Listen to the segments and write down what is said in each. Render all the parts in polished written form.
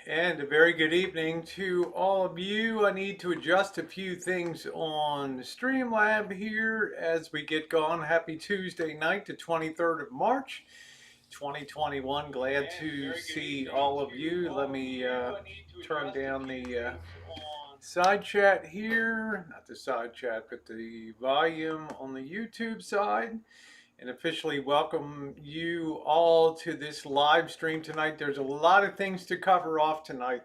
And a very good evening to all of you. I need to adjust a few things on Streamlab here as we get going. Happy Tuesday night, the 23rd of March, 2021. Glad to see all of you. Let me turn down the side chat here. Not the side chat, but the volume on the YouTube side, and officially welcome you all to this live stream tonight. There's a lot of things to cover off tonight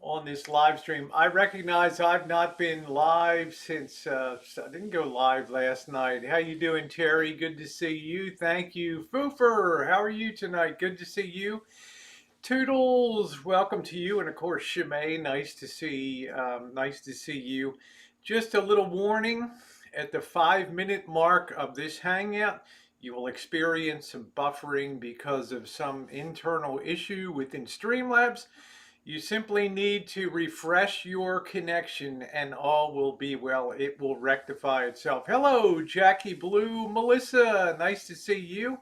on this live stream. I recognize I've not been live since I didn't go live last night. How you doing, Terry? Good to see you. Thank you. Foofer, how are you tonight? Good to see you. Toodles, welcome to you, and of course Shimei, nice to see you. Just a little warning, at the 5-minute mark of this hangout, you will experience some buffering because of some internal issue within Streamlabs. You simply need to refresh your connection and all will be well. It will rectify itself. Hello, Jackie Blue, Melissa, nice to see you.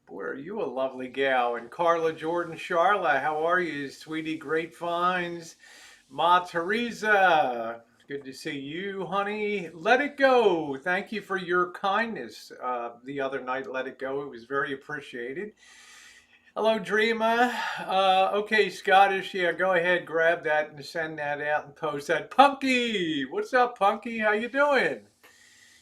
Boy, are you a lovely gal. And Carla Jordan Charla, how are you, sweetie? Great finds. Ma Teresa, good to see you, honey. Let it go. Thank you for your kindness the other night. Let it go. It was very appreciated. Hello, Dreama. Okay, Scottish. Yeah, go ahead, grab that and send that out and post that. Punky, what's up, Punky? How you doing?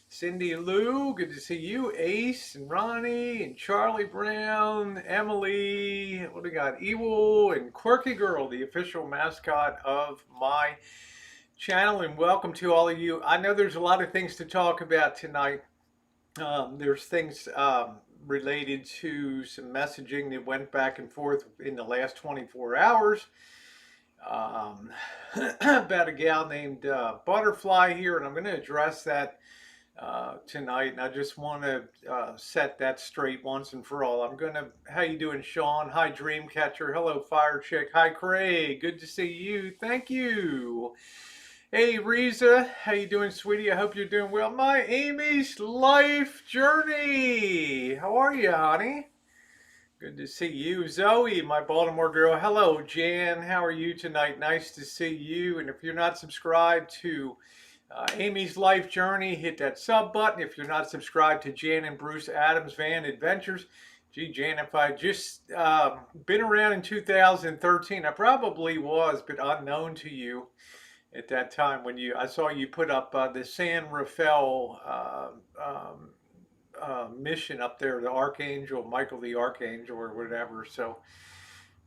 Cindy Lou, good to see you. Ace and Ronnie and Charlie Brown, Emily, what do we got? Ewell and Quirky Girl, the official mascot of my channel. And welcome to all of you. I know there's a lot of things to talk about tonight. There's things related to some messaging that went back and forth in the last 24 hours. About a gal named Butterfly here, and I'm going to address that tonight, and I just want to set that straight once and for all. How you doing, Sean? Hi, Dreamcatcher. Hello, Fire Chick. Hi, Craig. Good to see you. Thank you. Hey, Riza. How you doing, sweetie? I hope you're doing well. My Amy's life journey. How are you, honey? Good to see you. Zoe, my Baltimore girl. Hello, Jan. How are you tonight? Nice to see you. And if you're not subscribed to Amy's Life Journey, hit that sub button. If you're not subscribed to Jan and Bruce Adams Van Adventures, gee, Jan, if I just been around in 2013, I probably was, but unknown to you at that time when I saw you put up the San Rafael mission up there, the Archangel, Michael the Archangel or whatever. So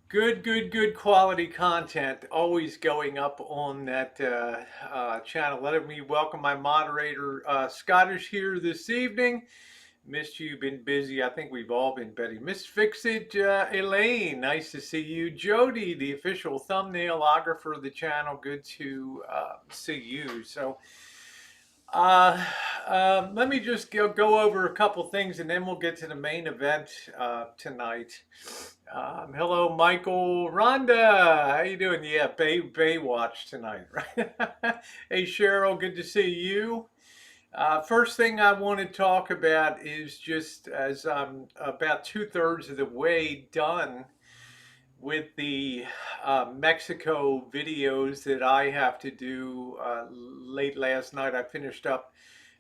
good quality content always going up on that channel. Let me welcome my moderator, Scottish, here this evening. Missed you, been busy. I think we've all been busy. Miss Fixit, Elaine, nice to see you. Jody, the official thumbnailographer of the channel, good to see you. So let me just go over a couple things and then we'll get to the main event tonight. Hello, Michael. Rhonda, how you doing? Yeah, Baywatch tonight, right? Hey, Cheryl, good to see you. First thing I want to talk about is just as I'm about 2/3 of the way done with the Mexico videos that I have to do. Late last night, I finished up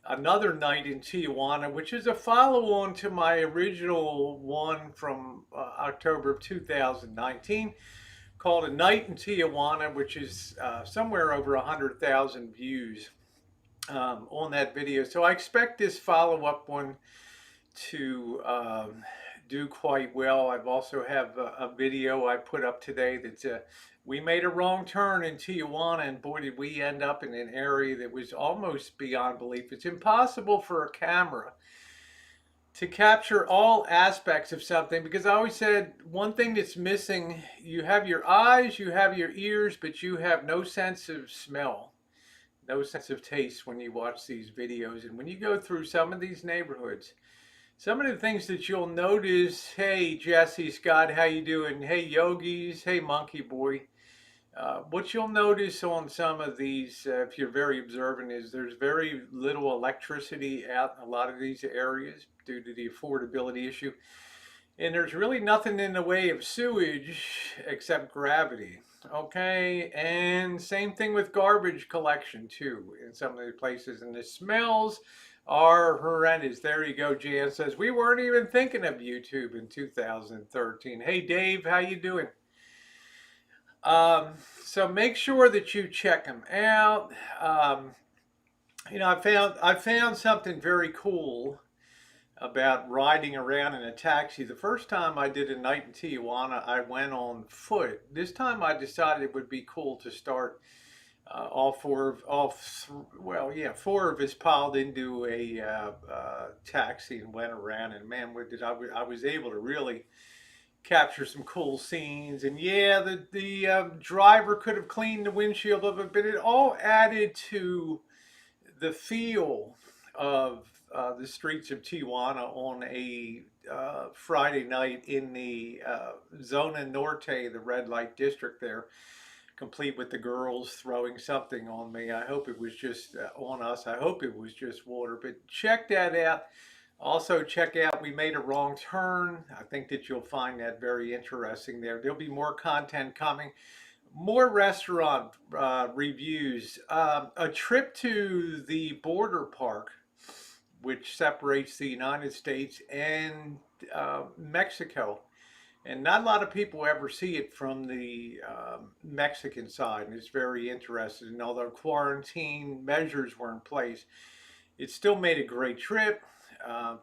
another night in Tijuana, which is a follow-on to my original one from October of 2019 called A Night in Tijuana, which is somewhere over 100,000 views on that video. So I expect this follow-up one to do quite well. I've also have a video I put up today that's we made a wrong turn in Tijuana, and boy, did we end up in an area that was almost beyond belief. It's impossible for a camera to capture all aspects of something, because I always said one thing that's missing: you have your eyes, you have your ears, but you have no sense of smell, no sense of taste when you watch these videos. And when you go through some of these neighborhoods, some of the things that you'll notice, hey, Jesse, Scott, how you doing? Hey, Yogis, hey, Monkey Boy. What you'll notice on some of these, if you're very observant, is there's very little electricity out in a lot of these areas due to the affordability issue. And there's really nothing in the way of sewage except gravity. Okay, and same thing with garbage collection too in some of the places, and the smells are horrendous. There you go. Jan says we weren't even thinking of YouTube in 2013. Hey Dave, how you doing? Um, so make sure that you check them out. Um, I found something very cool about riding around in a taxi. The first time I did a night in Tijuana, I went on foot. This time I decided it would be cool to start four of us piled into a taxi and went around. And man, I was able to really capture some cool scenes. And yeah, the driver could have cleaned the windshield of it, but it all added to the feel of the streets of Tijuana on a Friday night in the Zona Norte, the red light district there, complete with the girls throwing something on me. I hope it was just on us. I hope it was just water, but check that out. Also, check out We Made a Wrong Turn. I think that you'll find that very interesting there. There'll be more content coming, more restaurant reviews, a trip to the border park, which separates the United States and Mexico. And not a lot of people ever see it from the Mexican side, and it's very interesting. And although quarantine measures were in place, it still made a great trip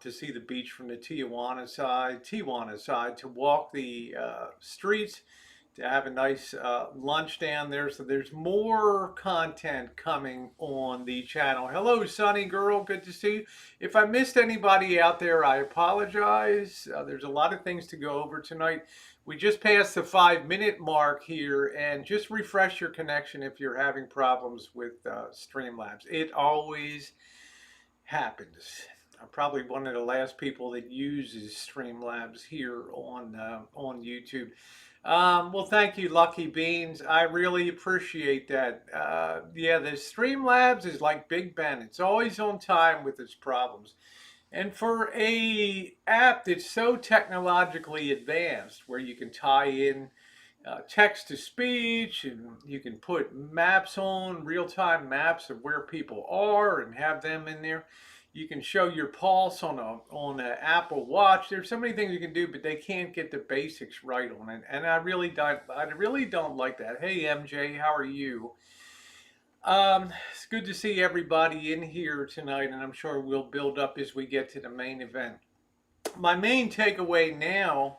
to see the beach from the Tijuana side, to walk the streets, to have a nice lunch down there. So there's more content coming on the channel. Hello, Sunny Girl. Good to see you. If I missed anybody out there, I apologize. There's a lot of things to go over tonight. We just passed the 5-minute mark here, and just refresh your connection if you're having problems with Streamlabs. It always happens. I'm probably one of the last people that uses Streamlabs here on YouTube. Well, thank you, Lucky Beans. I really appreciate that. Yeah, the Streamlabs is like Big Ben. It's always on time with its problems. And for a app that's so technologically advanced, where you can tie in text to speech, and you can put maps on, real-time maps of where people are, and have them in there. You can show your pulse on an Apple Watch. There's so many things you can do, but they can't get the basics right on it, and I really don't like that. Hey MJ, how are you? It's good to see everybody in here tonight, and I'm sure we'll build up as we get to the main event. My main takeaway now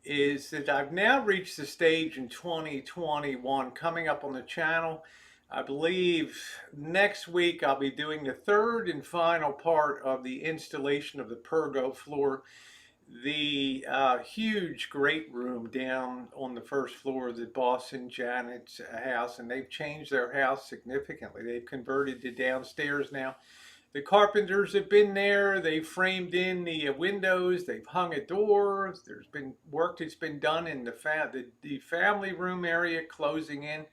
is that I've now reached the stage in 2021 coming up on the channel. I believe next week I'll be doing the third and final part of the installation of the Pergo floor, the huge great room down on the first floor of the Boss and Janet's house. And they've changed their house significantly. They've converted to downstairs now. The carpenters have been there. They've framed in the windows. They've hung a door. There's been work that's been done in the family room area, closing in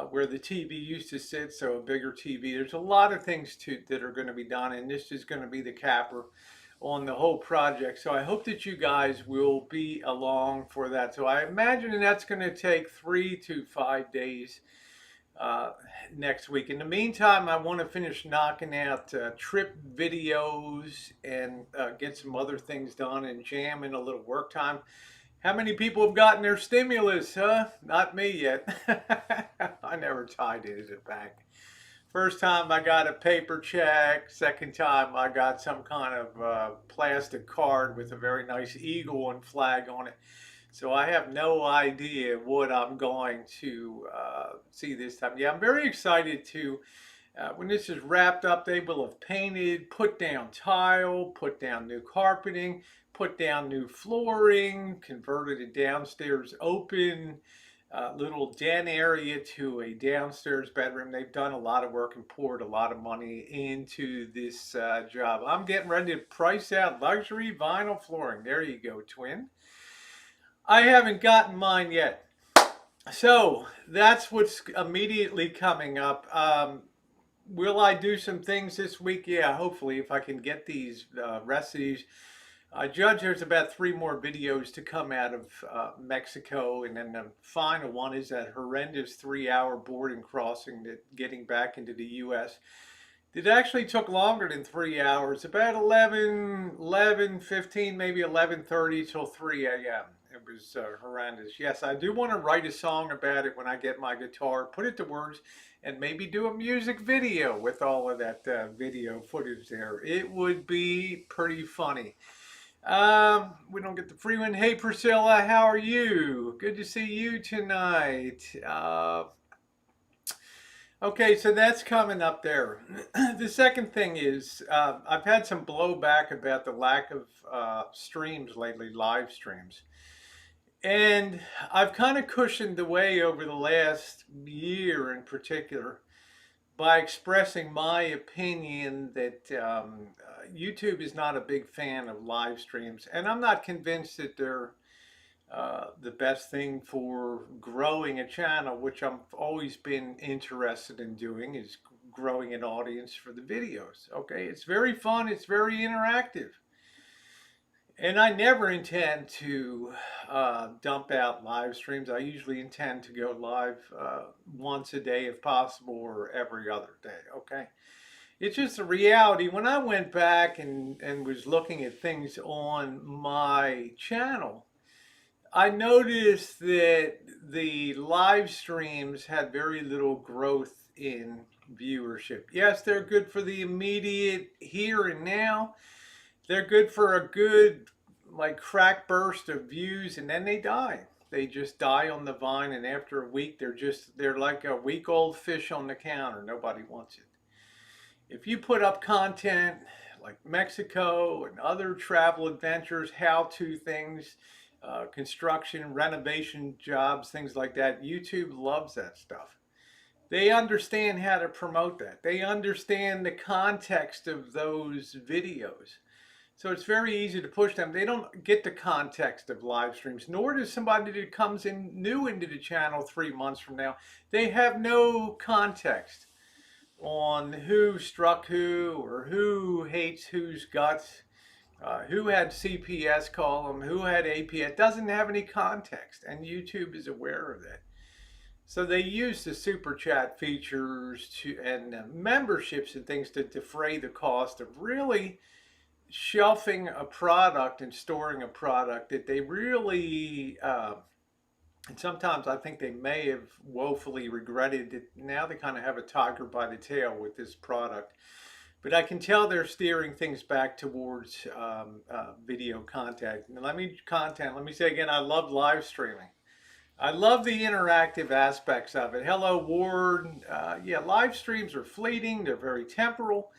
where the TV used to sit, so a bigger TV. There's a lot of things that are going to be done, and this is going to be the capper on the whole project. So I hope that you guys will be along for that. So I imagine that's going to take 3 to 5 days next week. In the meantime, I want to finish knocking out trip videos and get some other things done and jam in a little work time. How many people have gotten their stimulus, huh? Not me yet. I never tied it back. First time I got a paper check. Second time I got some kind of plastic card with a very nice eagle and flag on it. So I have no idea what I'm going to see this time. Yeah, I'm very excited to, when this is wrapped up, they will have painted, put down tile, put down new carpeting, put down new flooring, converted a downstairs open little den area to a downstairs bedroom. They've done a lot of work and poured a lot of money into this job. I'm getting ready to price out luxury vinyl flooring. There you go, twin. I haven't gotten mine yet. So that's what's immediately coming up. Will I do some things this week? Yeah, hopefully, if I can get these rest of these I judge there's about 3 more videos to come out of Mexico, and then the final one is that horrendous 3-hour boarding crossing that getting back into the U.S. It actually took longer than 3 hours, about 11:15, maybe 11:30 till 3 a.m. It was horrendous. Yes, I do want to write a song about it when I get my guitar, put it to words, and maybe do a music video with all of that video footage there. It would be pretty funny. We don't get the free one. Hey Priscilla, how are you? Good to see you tonight. Okay, so that's coming up there. The second thing is, I've had some blowback about the lack of streams lately, live streams. And I've kind of cushioned the way over the last year in particular by expressing my opinion that YouTube is not a big fan of live streams. And I'm not convinced that they're the best thing for growing a channel, which I've always been interested in doing, is growing an audience for the videos. Okay, it's very fun, it's very interactive. And I never intend to dump out live streams. I usually intend to go live once a day if possible, or every other day. Okay. It's just a reality. When I went back and was looking at things on my channel, I noticed that the live streams had very little growth in viewership. Yes, they're good for the immediate here and now. They're good for a good, like, crack burst of views, and then they die. They just die on the vine, and after a week, they're like a week-old fish on the counter. Nobody wants it. If you put up content like Mexico and other travel adventures, how-to things, construction, renovation jobs, things like that, YouTube loves that stuff. They understand how to promote that. They understand the context of those videos. So it's very easy to push them. They don't get the context of live streams, nor does somebody that comes in new into the channel 3 months from now. They have no context on who struck who, or who hates whose guts, who had CPS call them, who had APS. It doesn't have any context, and YouTube is aware of that. So they use the super chat features and memberships and things to defray the cost of really shelving a product and storing a product that they really, and sometimes I think they may have woefully regretted it. Now they kind of have a tiger by the tail with this product. But I can tell they're steering things back towards video content. And let me say again, I love live streaming. I love the interactive aspects of it. Hello, Ward. Yeah, live streams are fleeting. They're very temporal.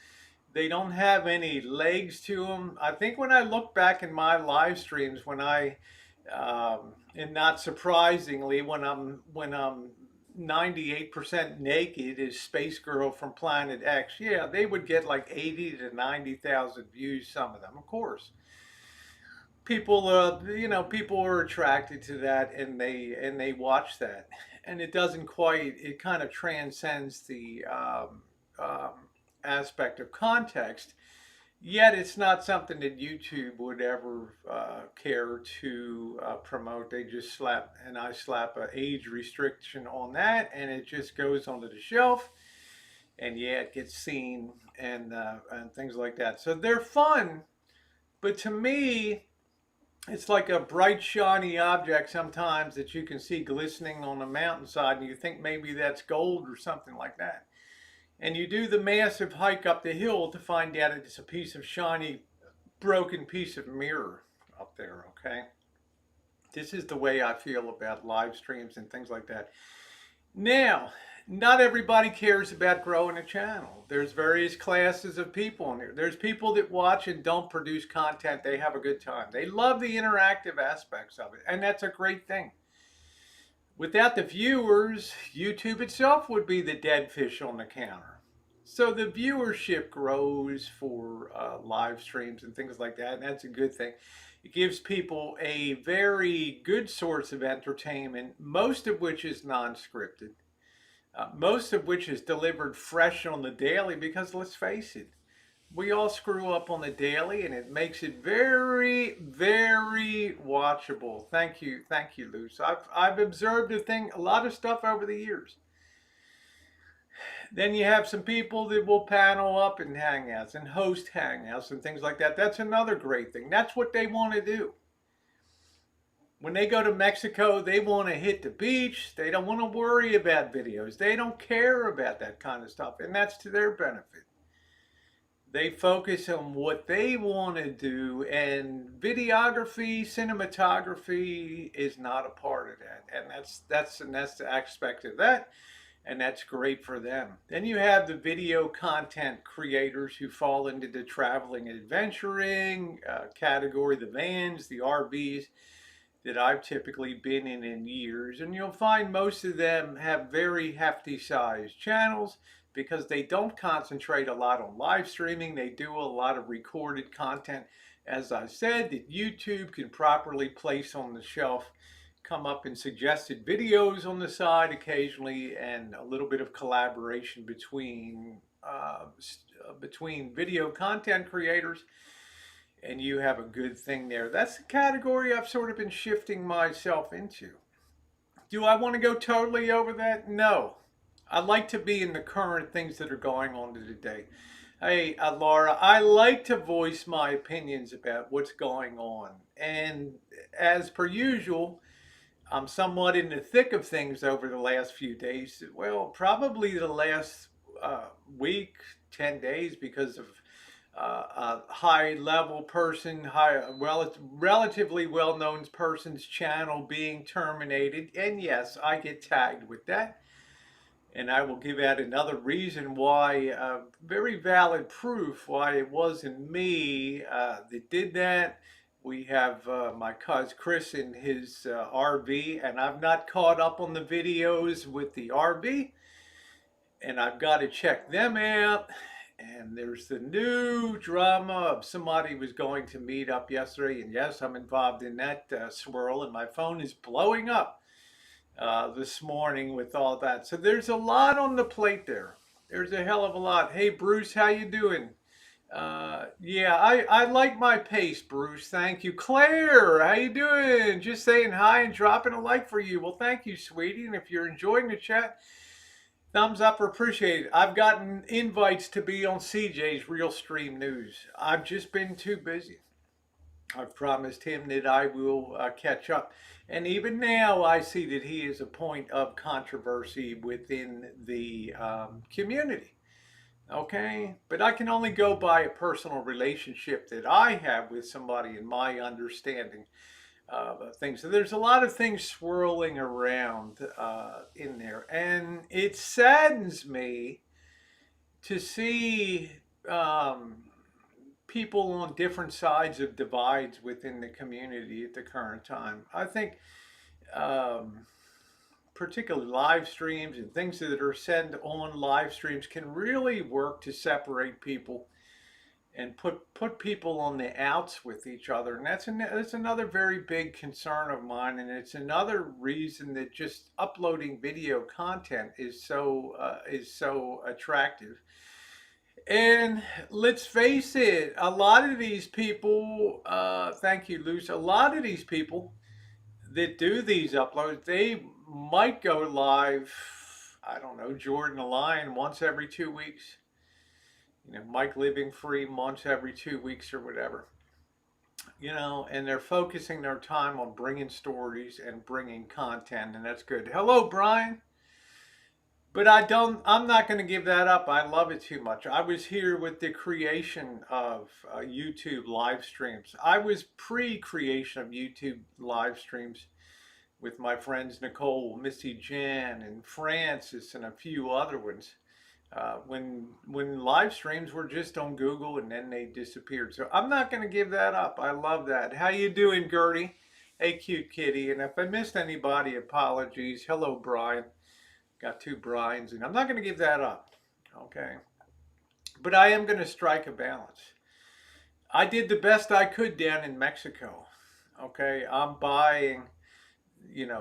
They don't have any legs to them. I think when I look back in my live streams, and not surprisingly, when I'm 98% naked as Space Girl from Planet X, yeah, they would get like 80 to 90,000 views. Some of them, of course. People are attracted to that, and they watch that, and it doesn't quite. It kind of transcends the aspect of context. Yet it's not something that YouTube would ever care to promote. They just I slap an age restriction on that, and it just goes onto the shelf. And yeah, it gets seen and things like that. So they're fun, but to me, it's like a bright, shiny object sometimes that you can see glistening on a mountainside, and you think maybe that's gold or something like that. And you do the massive hike up the hill to find out it's a piece of shiny, broken piece of mirror up there, okay? This is the way I feel about live streams and things like that. Now, not everybody cares about growing a channel. There's various classes of people in here. There's people that watch and don't produce content. They have a good time. They love the interactive aspects of it, and that's a great thing. Without the viewers, YouTube itself would be the dead fish on the counter. So the viewership grows for live streams and things like that, and that's a good thing. It gives people a very good source of entertainment, most of which is non-scripted, most of which is delivered fresh on the daily, because let's face it, We all screw up on the daily, and it makes it very, very watchable. Thank you, Luce. I've observed a lot of stuff over the years. Then you have some people that will panel up in hangouts and host hangouts and things like that. That's another great thing. That's what they want to do. When they go to Mexico, they want to hit the beach. They don't want to worry about videos. They don't care about that kind of stuff, and that's to their benefit. They focus on what they want to do, and videography, cinematography is not a part of that. And that's the aspect of that, and that's great for them. Then you have the video content creators who fall into the traveling and adventuring category, the vans, the RVs that I've typically been in years. And you'll find most of them have very hefty sized channels because they don't concentrate a lot on live streaming. They do a lot of recorded content, as I said, that YouTube can properly place on the shelf, come up in suggested videos on the side occasionally, and a little bit of collaboration between video content creators, and you have a good thing there. That's the category I've sort of been shifting myself into. Do I want to go totally over that? No. I like to be in the current things that are going on today. Hey, Laura, I like to voice my opinions about what's going on. And as per usual, I'm somewhat in the thick of things over the last few days. Well, probably the last week, 10 days, because of a high level person, relatively well known person's channel being terminated. And yes, I get tagged with that. And I will give out another reason why, very valid proof why it wasn't me that did that. We have my cousin Chris in his RV, and I've not caught up on the videos with the RV, and I've got to check them out. And there's the new drama of somebody was going to meet up yesterday, and yes, I'm involved in that swirl, and my phone is blowing up this morning with all that. So there's a lot on the plate there. There's a hell of a lot. Hey, Bruce, how you doing? Yeah, I like my pace, Bruce. Thank you. Claire, how you doing? Just saying hi and dropping a like for you. Well, thank you, sweetie. And if you're enjoying the chat, thumbs up or appreciate it. I've gotten invites to be on CJ's Real Stream News. I've just been too busy. I've promised him that I will catch up. And even now, I see that he is a point of controversy within the community. Okay? But I can only go by a personal relationship that I have with somebody and my understanding of things. So there's a lot of things swirling around in there. And it saddens me to see people on different sides of divides within the community at the current time. I think particularly live streams and things that are sent on live streams can really work to separate people and put people on the outs with each other. And that's another very big concern of mine. And it's another reason that just uploading video content is so attractive. And let's face it, a lot of these people, thank you, Luce, a lot of these people that do these uploads, they might go live, I don't know, Jordan the Lion once every 2 weeks. Mike Living Free once every 2 weeks or whatever. And they're focusing their time on bringing stories and bringing content, and that's good. Hello, Brian. But I'm not going to give that up. I love it too much. I was here with the creation of YouTube live streams. I was pre-creation of YouTube live streams with my friends Nicole, Missy Jan, and Francis, and a few other ones. When live streams were just on Google and then they disappeared. So I'm not going to give that up. I love that. How you doing, Gertie? Hey, cute kitty. And if I missed anybody, apologies. Hello, Brian. Got two Brians, and I'm not going to give that up. Okay. But I am going to strike a balance. I did the best I could down in Mexico. Okay. I'm buying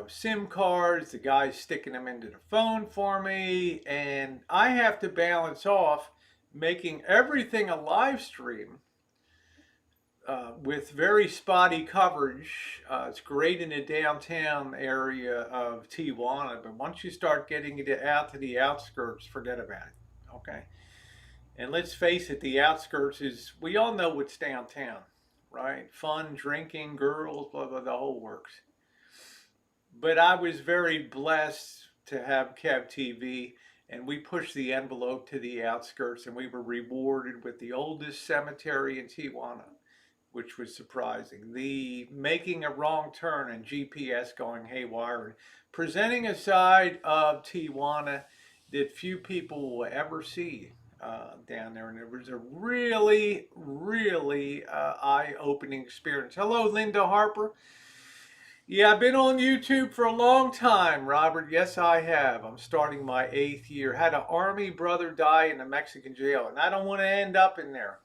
SIM cards, the guy's sticking them into the phone for me, and I have to balance off making everything a live stream with very spotty coverage. It's great in the downtown area of Tijuana, but once you start getting it out to the outskirts, forget about it. Okay. And let's face it, the outskirts is, we all know what's downtown, right? Fun, drinking, girls, blah, blah, the whole works. But I was very blessed to have Kev TV, and we pushed the envelope to the outskirts, and we were rewarded with the oldest cemetery in Tijuana, which was surprising. The making a wrong turn and GPS going haywire, and presenting a side of Tijuana that few people will ever see down there. And it was a really, really eye-opening experience. Hello, Linda Harper. Yeah, I've been on YouTube for a long time, Robert. Yes, I have. I'm starting my 8th year. Had an army brother die in a Mexican jail, and I don't want to end up in there.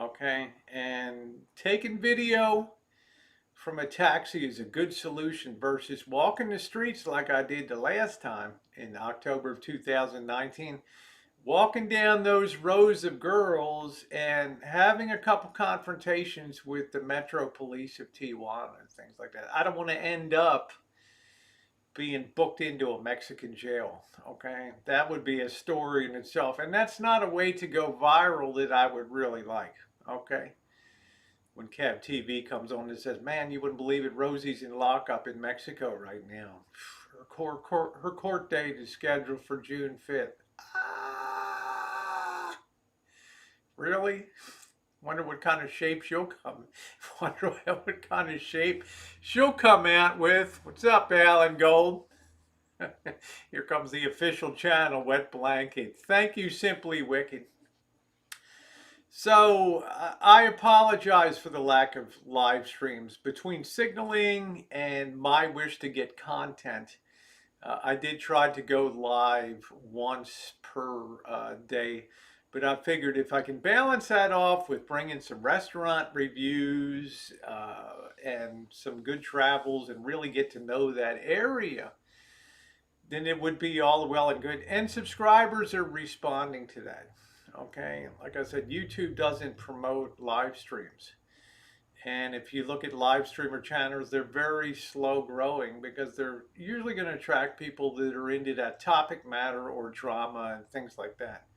Okay, and taking video from a taxi is a good solution versus walking the streets like I did the last time in October of 2019. Walking down those rows of girls and having a couple confrontations with the Metro Police of Tijuana and things like that. I don't want to end up being booked into a Mexican jail. Okay, that would be a story in itself, and that's not a way to go viral that I would really like. Okay, when Cab TV comes on and says, "Man, you wouldn't believe it, Rosie's in lockup in Mexico right now. Her court date is scheduled for June 5th." Really? Wonder what kind of shape she'll come. Wonder what kind of shape she'll come out with. What's up, Alan Gold? Here comes the official channel, Wet Blanket. Thank you, Simply Wicked. So I apologize for the lack of live streams. Between signaling and my wish to get content, I did try to go live once per day, but I figured if I can balance that off with bringing some restaurant reviews and some good travels and really get to know that area, then it would be all well and good. And subscribers are responding to that. Okay, like I said, YouTube doesn't promote live streams. And if you look at live streamer channels, they're very slow growing because they're usually going to attract people that are into that topic matter or drama and things like that.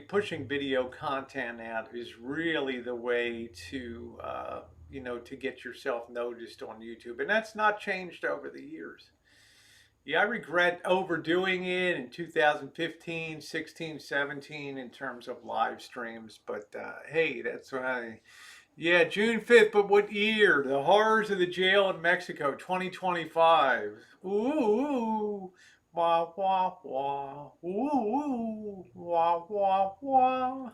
Pushing video content out is really the way to, to get yourself noticed on YouTube. And that's not changed over the years. Yeah, I regret overdoing it in 2015, 16, 17 in terms of live streams. But hey, that's why. Yeah, June 5th, but what year? The horrors of the jail in Mexico, 2025. Ooh, wah, wah, wah. Ooh, wah, wah, wah.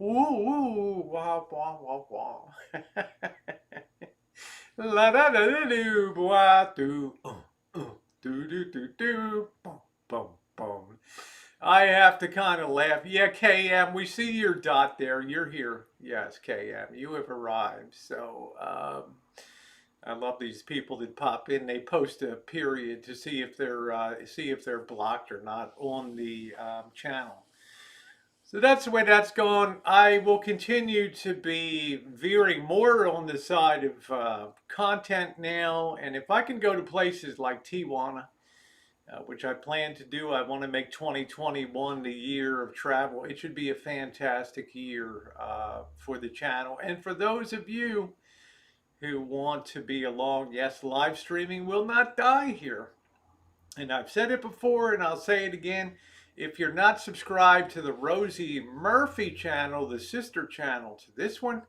Ooh, wah, wah, wah, wah. La da da da do, wah, do. Do do do do, boom, boom, boom. I have to kind of laugh. Yeah, KM, we see your dot there. You're here. Yes, KM, you have arrived. So I love these people that pop in. They post a period to see if they're blocked or not on the channel. So that's the way that's gone. I will continue to be veering more on the side of content now. And if I can go to places like Tijuana, which I plan to do, I want to make 2021 the year of travel. It should be a fantastic year for the channel. And for those of you who want to be along, yes, live streaming will not die here. And I've said it before and I'll say it again. If you're not subscribed to the Rosie Murphy channel, the sister channel to this one,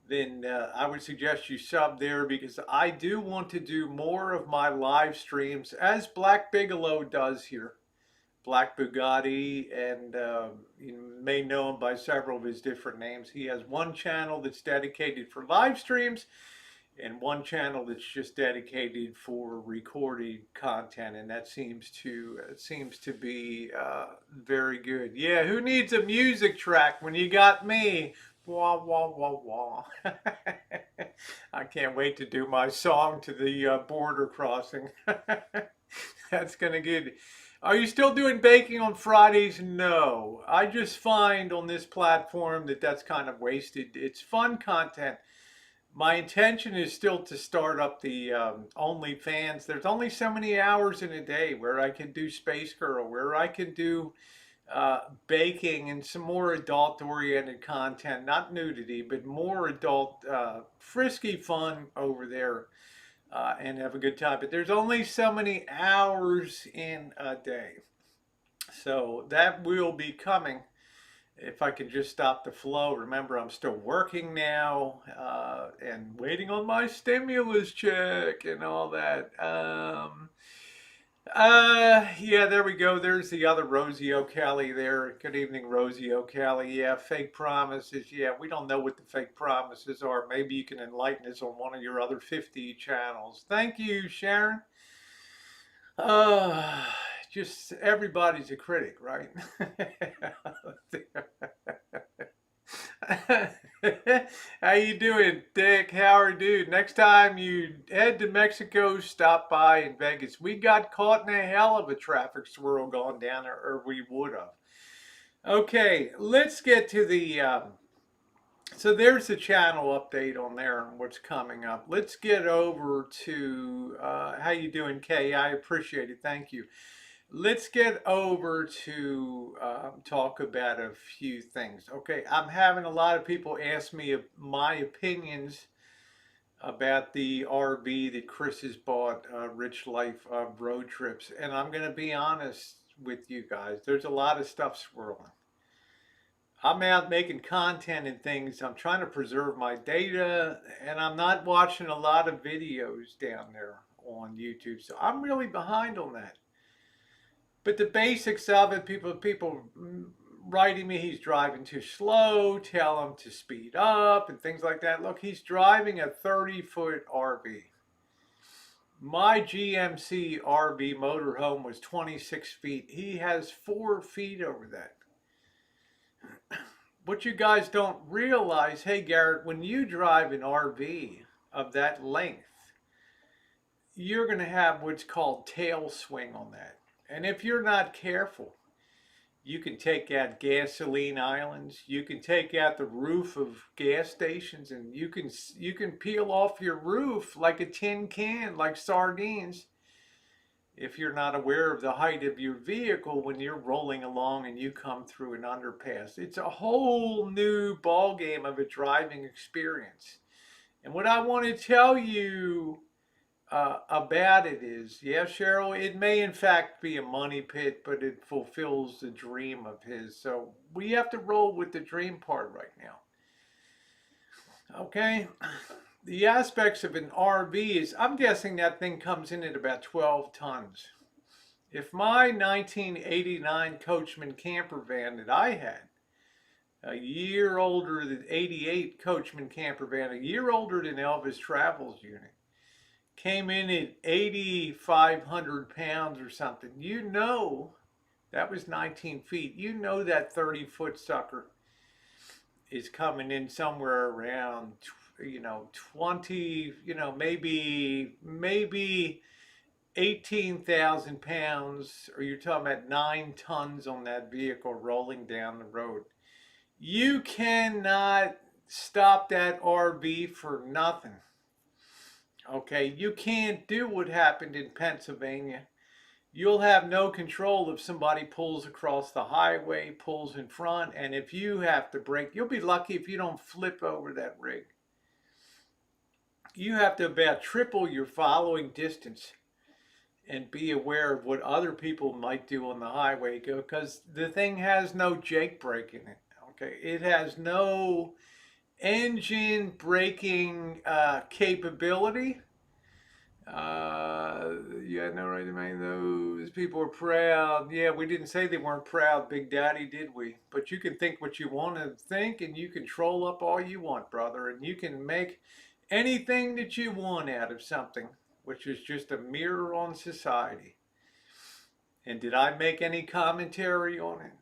then I would suggest you sub there because I do want to do more of my live streams as Black Bigelow does here. Black Bugatti, and you may know him by several of his different names. He has one channel that's dedicated for live streams and one channel that's just dedicated for recorded content, and that seems to be very good. Yeah, who needs a music track when you got me? Wah wah wah wah. I can't wait to do my song to the border crossing. That's gonna get. Are you still doing baking on Fridays? No. I just find on this platform that that's kind of wasted. It's fun content. My intention is still to start up the OnlyFans. There's only so many hours in a day where I can do Space Girl, where I can do baking and some more adult oriented content, not nudity, but more adult, frisky fun over there, and have a good time. But there's only so many hours in a day. So that will be coming if I can just stop the flow. Remember, I'm still working now, and waiting on my stimulus check and all that. Yeah, there we go. There's the other Rosie O'Kelly there. Good evening, Rosie O'Kelly. Yeah, fake promises. Yeah, we don't know what the fake promises are. Maybe you can enlighten us on one of your other 50 channels. Thank you, Sharon. Uh, just everybody's a critic, right? How you doing, Dick? Howard, dude? Next time you head to Mexico, stop by in Vegas. We got caught in a hell of a traffic swirl going down there, or we would have. Okay, let's get to the. So there's the channel update on there and what's coming up. Let's get over to how you doing, Kay? I appreciate it. Thank you. Let's get over to talk about a few things. Okay, I'm having a lot of people ask me my opinions about the RV that Chris has bought, Rich Life Road Trips, and I'm going to be honest with you guys. There's a lot of stuff swirling. I'm out making content and things. I'm trying to preserve my data, and I'm not watching a lot of videos down there on YouTube. So I'm really behind on that. But the basics of it, people writing me, he's driving too slow, tell him to speed up and things like that. Look, he's driving a 30-foot RV. My GMC RV motorhome was 26 feet. He has 4 feet over that. What you guys don't realize, hey Garrett, when you drive an RV of that length, you're going to have what's called tail swing on that. And if you're not careful, you can take out gasoline islands. You can take out the roof of gas stations, and you can peel off your roof like a tin can, like sardines, if you're not aware of the height of your vehicle when you're rolling along and you come through an underpass. It's a whole new ball game of a driving experience. And what I want to tell you about it is, yeah, Cheryl, it may in fact be a money pit, but it fulfills the dream of his. So we have to roll with the dream part right now. Okay? The aspects of an RV is, I'm guessing that thing comes in at about 12 tons. If my 1989 Coachman camper van that I had, a year older than 88 Coachman camper van, a year older than Elvis Travel's unit, came in at 8,500 pounds or something, you know, that was 19 feet. You know that 30-foot sucker is coming in somewhere around, 20, maybe 18,000 pounds, or you're talking about 9 tons on that vehicle rolling down the road. You cannot stop that RV for nothing. Okay, you can't do what happened in Pennsylvania. You'll have no control if somebody pulls across the highway, pulls in front, and if you have to brake, you'll be lucky if you don't flip over that rig. You have to about triple your following distance and be aware of what other people might do on the highway, because the thing has no Jake brake in it. Okay, it has no engine braking capability. Yeah, no right to make those. People are proud. Yeah, we didn't say they weren't proud, Big Daddy, did we? But you can think what you want to think, and you can troll up all you want, brother, and you can make anything that you want out of something, which is just a mirror on society. And did I make any commentary on it?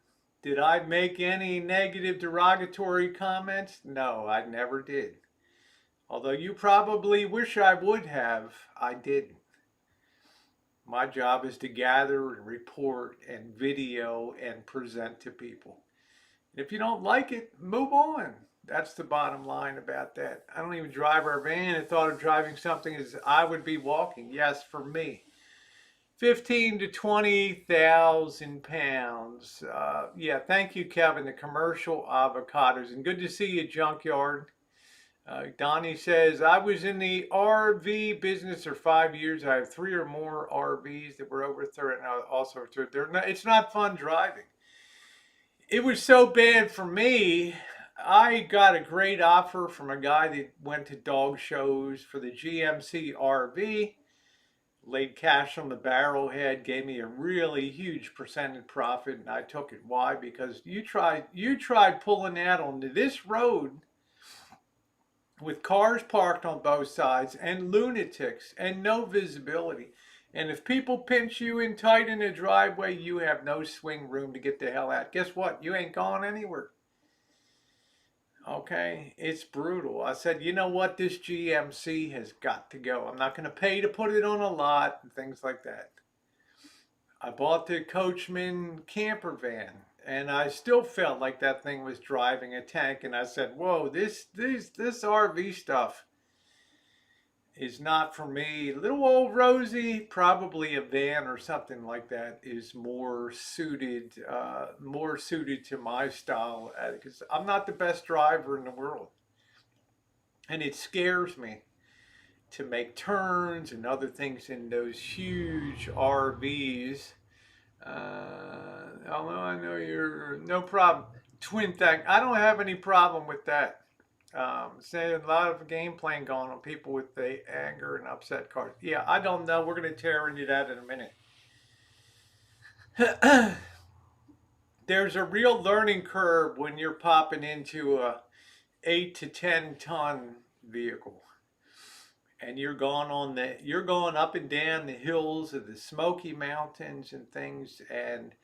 Did I make any negative derogatory comments? No, I never did. Although you probably wish I would have, I didn't. My job is to gather and report and video and present to people. And if you don't like it, move on. That's the bottom line about that. I don't even drive our van. I thought of driving something as I would be walking. Yes, for me. 15 to 20,000 pounds. Yeah, thank you, Kevin. The commercial avocados. And good to see you, Junkyard. Donnie says, I was in the RV business for 5 years. I have three or more RVs that were over 30. And also, it's not fun driving. It was so bad for me. I got a great offer from a guy that went to dog shows for the GMC RV, laid cash on the barrelhead, gave me a really huge percentage profit, and I took it. Why? Because you tried pulling out onto this road with cars parked on both sides and lunatics and no visibility. And if people pinch you in tight in the driveway, you have no swing room to get the hell out. Guess what? You ain't going anywhere. Okay, it's brutal. I said, you know what? This GMC has got to go. I'm not going to pay to put it on a lot and things like that. I bought the Coachman camper van, and I still felt like that thing was driving a tank. And I said, whoa, this RV stuff is not for me. Little old Rosie, probably a van or something like that, is more suited to my style because I'm not the best driver in the world, and it scares me to make turns and other things in those huge RVs. Although I know you're no problem. Twin thing, I don't have any problem with that. Say a lot of game playing going on people with the anger and upset cards. Yeah, I don't know. We're going to tear into that in a minute. There's a real learning curve when you're popping into a 8 to 10 ton vehicle, and you're going up and down the hills of the Smoky Mountains and things. And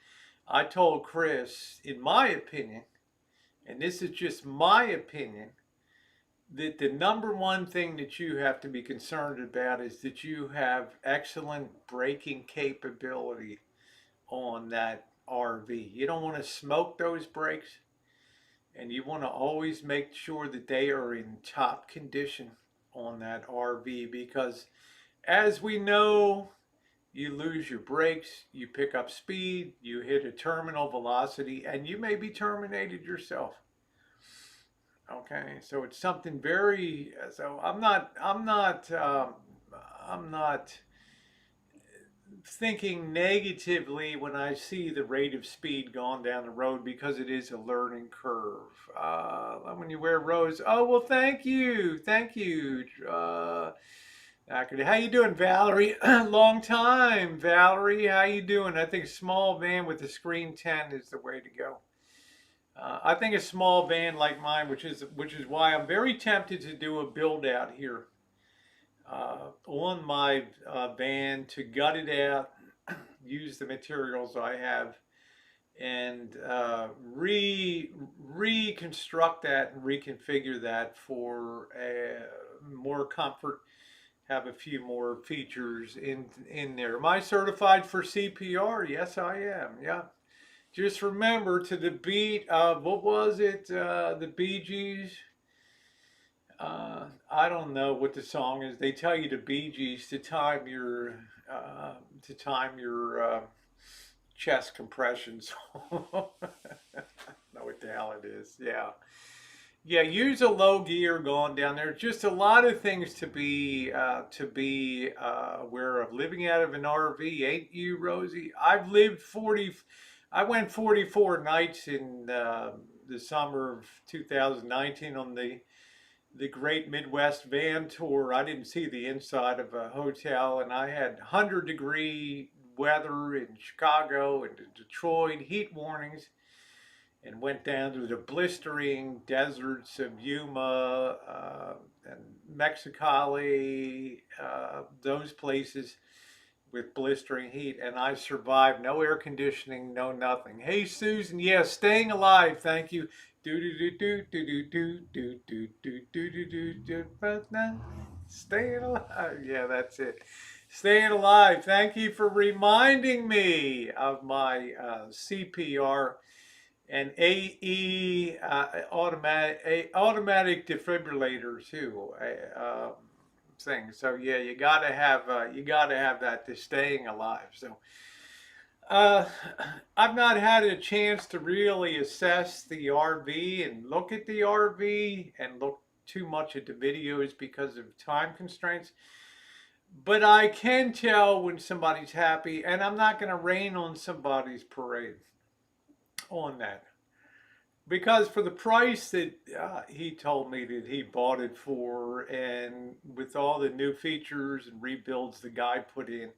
I told Chris, in my opinion, and this is just my opinion, that the number one thing that you have to be concerned about is that you have excellent braking capability on that RV. You don't want to smoke those brakes, and you want to always make sure that they are in top condition on that RV because, as we know, you lose your brakes, you pick up speed, you hit a terminal velocity, and you may be terminated yourself. Okay, so it's something very. So I'm not thinking negatively when I see the rate of speed going down the road because it is a learning curve. When you wear rose, oh well, thank you. How you doing, Valerie? Long time, Valerie. How you doing? I think small van with the screen 10 is the way to go. I think a small van like mine, which is why I'm very tempted to do a build out here on my van to gut it out, use the materials I have, and reconstruct that and reconfigure that for more comfort. Have a few more features in there. Am I certified for CPR? Yes, I am. Yeah. Just remember to the beat of what was it? The Bee Gees. I don't know what the song is. They tell you the Bee Gees to time your chest compressions. I don't know what the hell it is. Yeah. Yeah, use a low gear going down there. Just a lot of things to be aware of. Living out of an RV, ain't you, Rosie? I went 44 nights in the summer of 2019 on the Great Midwest Van Tour. I didn't see the inside of a hotel, and I had 100-degree weather in Chicago and Detroit, heat warnings, and went down to the blistering deserts of Yuma and Mexicali, those places with blistering heat, and I survived. No air conditioning, no nothing. Hey, Susan, yes, staying alive. Thank you. Do do do do do do do do do do do do do. But now, staying alive. Yeah, that's it. Staying alive. Thank you for reminding me of my CPR and AE automatic defibrillator too. Thing. So yeah, you gotta have that to staying alive. So uh, I've not had a chance to really assess the RV and look at the RV and look too much at the videos because of time constraints. But I can tell when somebody's happy, and I'm not going to rain on somebody's parade on that. Because for the price that he told me that he bought it for, and with all the new features and rebuilds the guy put in,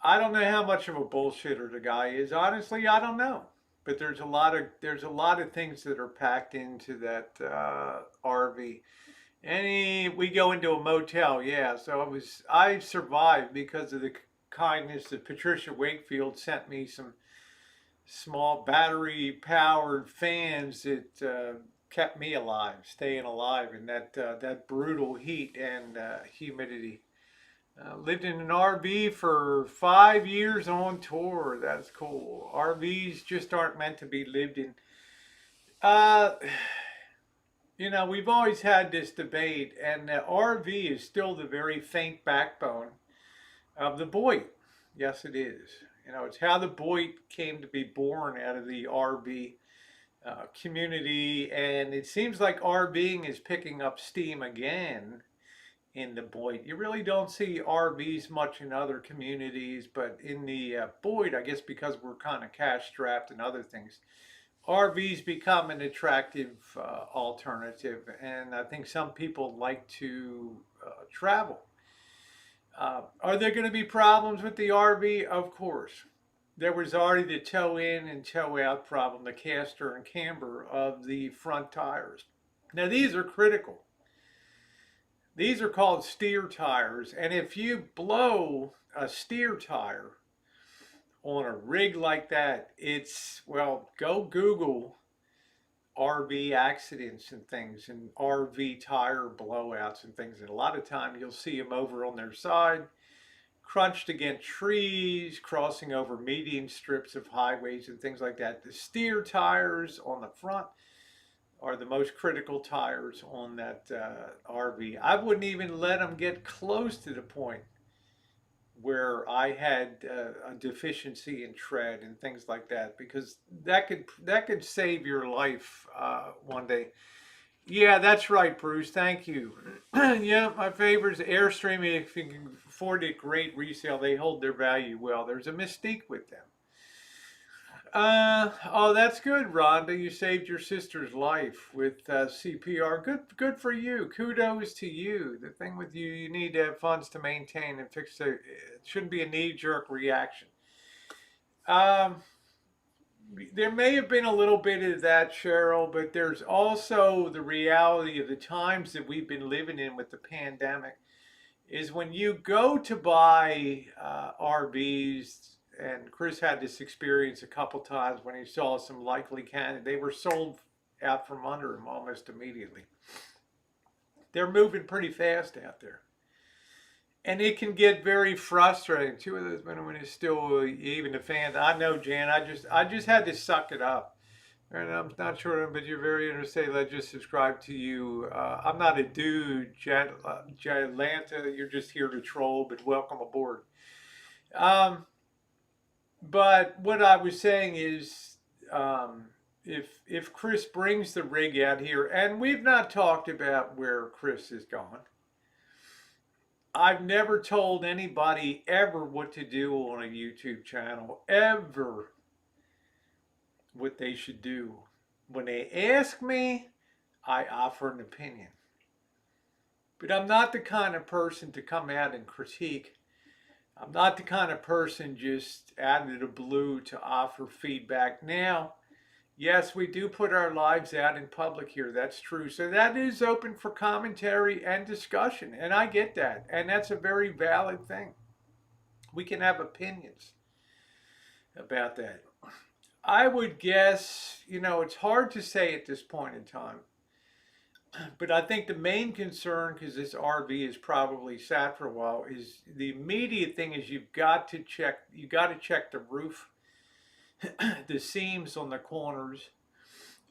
I don't know how much of a bullshitter the guy is. Honestly, I don't know. But there's a lot of things that are packed into that RV. We go into a motel, yeah. So I survived because of the kindness that Patricia Wakefield sent me some small battery powered fans that kept me alive, staying alive in that brutal heat and humidity. Lived in an RV for 5 years on tour. That's cool. RVs just aren't meant to be lived in. Uh, we've always had this debate, and the RV is still the very faint backbone of the Boyd. Yes, it is. It's how the Boyd came to be born out of the RV community, and it seems like RVing is picking up steam again in the Boyd. You really don't see RVs much in other communities, but in the Boyd, I guess because we're kind of cash strapped and other things, RVs become an attractive alternative, and I think some people like to travel. Are there going to be problems with the RV? Of course. There was already the toe in and toe out problem, the caster and camber of the front tires. Now, these are critical. These are called steer tires, and if you blow a steer tire on a rig like that, go Google RV accidents and things and RV tire blowouts and things. And a lot of time you'll see them over on their side, crunched against trees, crossing over median strips of highways and things like that. The steer tires on the front are the most critical tires on that RV. I wouldn't even let them get close to the point where I had a deficiency in tread and things like that, because that could save your life one day. Yeah, that's right, Bruce. Thank you. Yeah, my favorite is Airstream. If you can afford it, great resale. They hold their value well. There's a mystique with them. Oh, that's good, Rhonda. You saved your sister's life with CPR. Good for you. Kudos to you. The thing with you, you need to have funds to maintain and fix it. It shouldn't be a knee-jerk reaction. Um, there may have been a little bit of that, Cheryl, but there's also the reality of the times that we've been living in with the pandemic. Is when you go to buy RVs, and Chris had this experience a couple times when he saw some likely candidates. They were sold out from under him almost immediately. They're moving pretty fast out there. And it can get very frustrating. Two of those men is still even the fans. I know, Jan. I just had to suck it up. And I'm not sure, but you're very interesting. I just subscribe to you. I'm not a dude, Atlanta. You're just here to troll, but welcome aboard. Um, but what I was saying is, if Chris brings the rig out here, and we've not talked about where Chris is going. I've never told anybody ever what to do on a YouTube channel, ever what they should do. When they ask me, I offer an opinion. But I'm not the kind of person to come out and critique. I'm not the kind of person just out of the blue to offer feedback. Now, yes, we do put our lives out in public here. That's true. So that is open for commentary and discussion. And I get that. And that's a very valid thing. We can have opinions about that. I would guess, it's hard to say at this point in time. But I think the main concern, because this RV is probably sat for a while, is the immediate thing is you got to check the roof, the seams on the corners,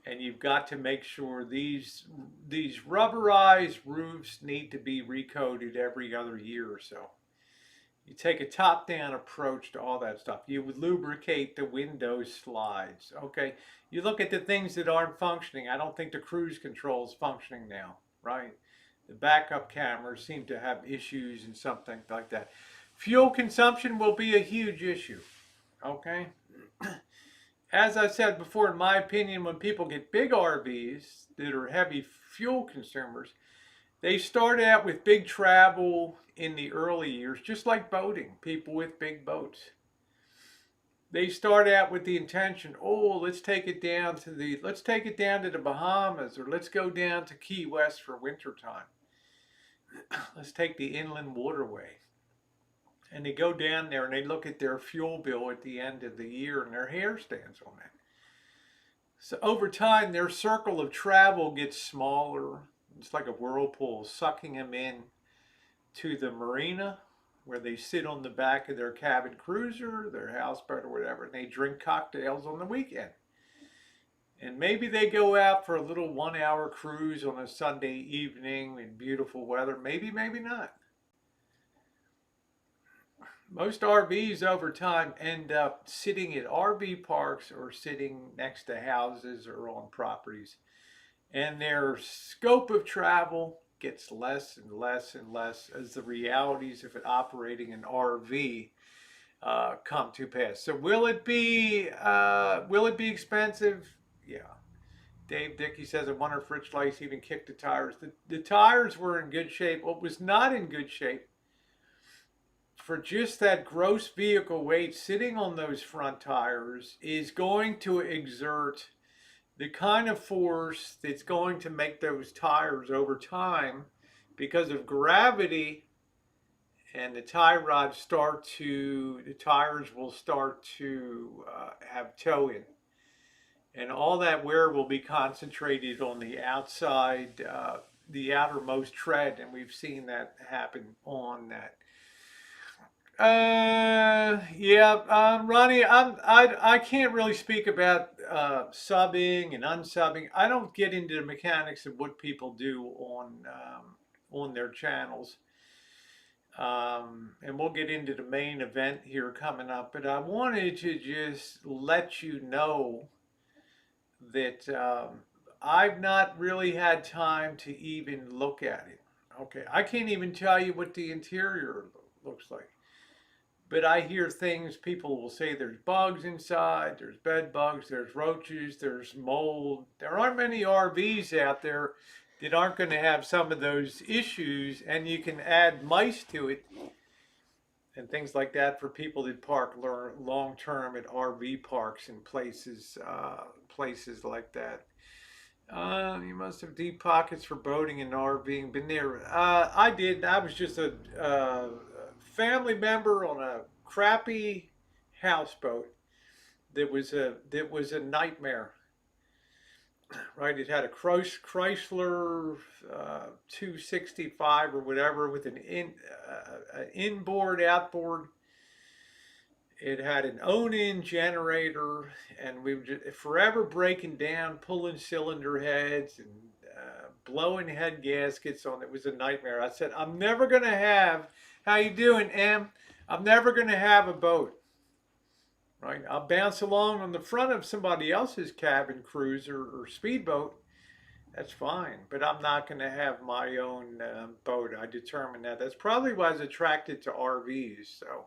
and you've got to make sure these rubberized roofs need to be recoated every other year or so. You take a top-down approach to all that stuff. You would lubricate the window slides. Okay. You look at the things that aren't functioning. I don't think the cruise control is functioning now, right? The backup cameras seem to have issues and something like that. Fuel consumption will be a huge issue. Okay. As I said before, in my opinion, when people get big RVs that are heavy fuel consumers, they start out with big travel in the early years, just like boating, people with big boats. They start out with the intention, oh, let's take it down to the Bahamas, or let's go down to Key West for wintertime. Let's take the inland waterway. And they go down there and they look at their fuel bill at the end of the year and their hair stands on it. So over time, their circle of travel gets smaller. It's like a whirlpool sucking them in to the marina where they sit on the back of their cabin cruiser, their houseboat or whatever, and they drink cocktails on the weekend. And maybe they go out for a little 1 hour cruise on a Sunday evening in beautiful weather. Maybe, maybe not. Most RVs over time end up sitting at RV parks or sitting next to houses or on properties. And their scope of travel gets less and less and less as the realities of operating an RV come to pass. So will it be expensive? Yeah. Dave Dickey says, I wonder if Rich Lace even kicked the tires. The tires were in good shape. What was not in good shape, for just that gross vehicle weight sitting on those front tires, is going to exert the kind of force that's going to make those tires over time, because of gravity, and the tires will start to have toe in. And all that wear will be concentrated on the outside, the outermost tread. And we've seen that happen on that. Yeah, Ronnie, I can't really speak about subbing and unsubbing. I don't get into the mechanics of what people do on their channels. And we'll get into the main event here coming up. But I wanted to just let you know that I've not really had time to even look at it. Okay, I can't even tell you what the interior looks like. But I hear things, people will say there's bugs inside, there's bed bugs, there's roaches, there's mold. There aren't many RVs out there that aren't going to have some of those issues, and you can add mice to it and things like that for people that park long term at RV parks and places like that. You must have deep pockets for boating and RVing. Been there. I did. I was just a family member on a crappy houseboat that was a nightmare. Right, it had a Chrysler 265 or whatever with an inboard, outboard. It had an own-in generator, and we were just forever breaking down, pulling cylinder heads and blowing head gaskets on. It was a nightmare. I said, I'm never going to have, how you doing, Em? I'm never going to have a boat. Right? I'll bounce along on the front of somebody else's cabin cruiser or speedboat. That's fine, but I'm not going to have my own boat. I determined that. That's probably why I was attracted to RVs. So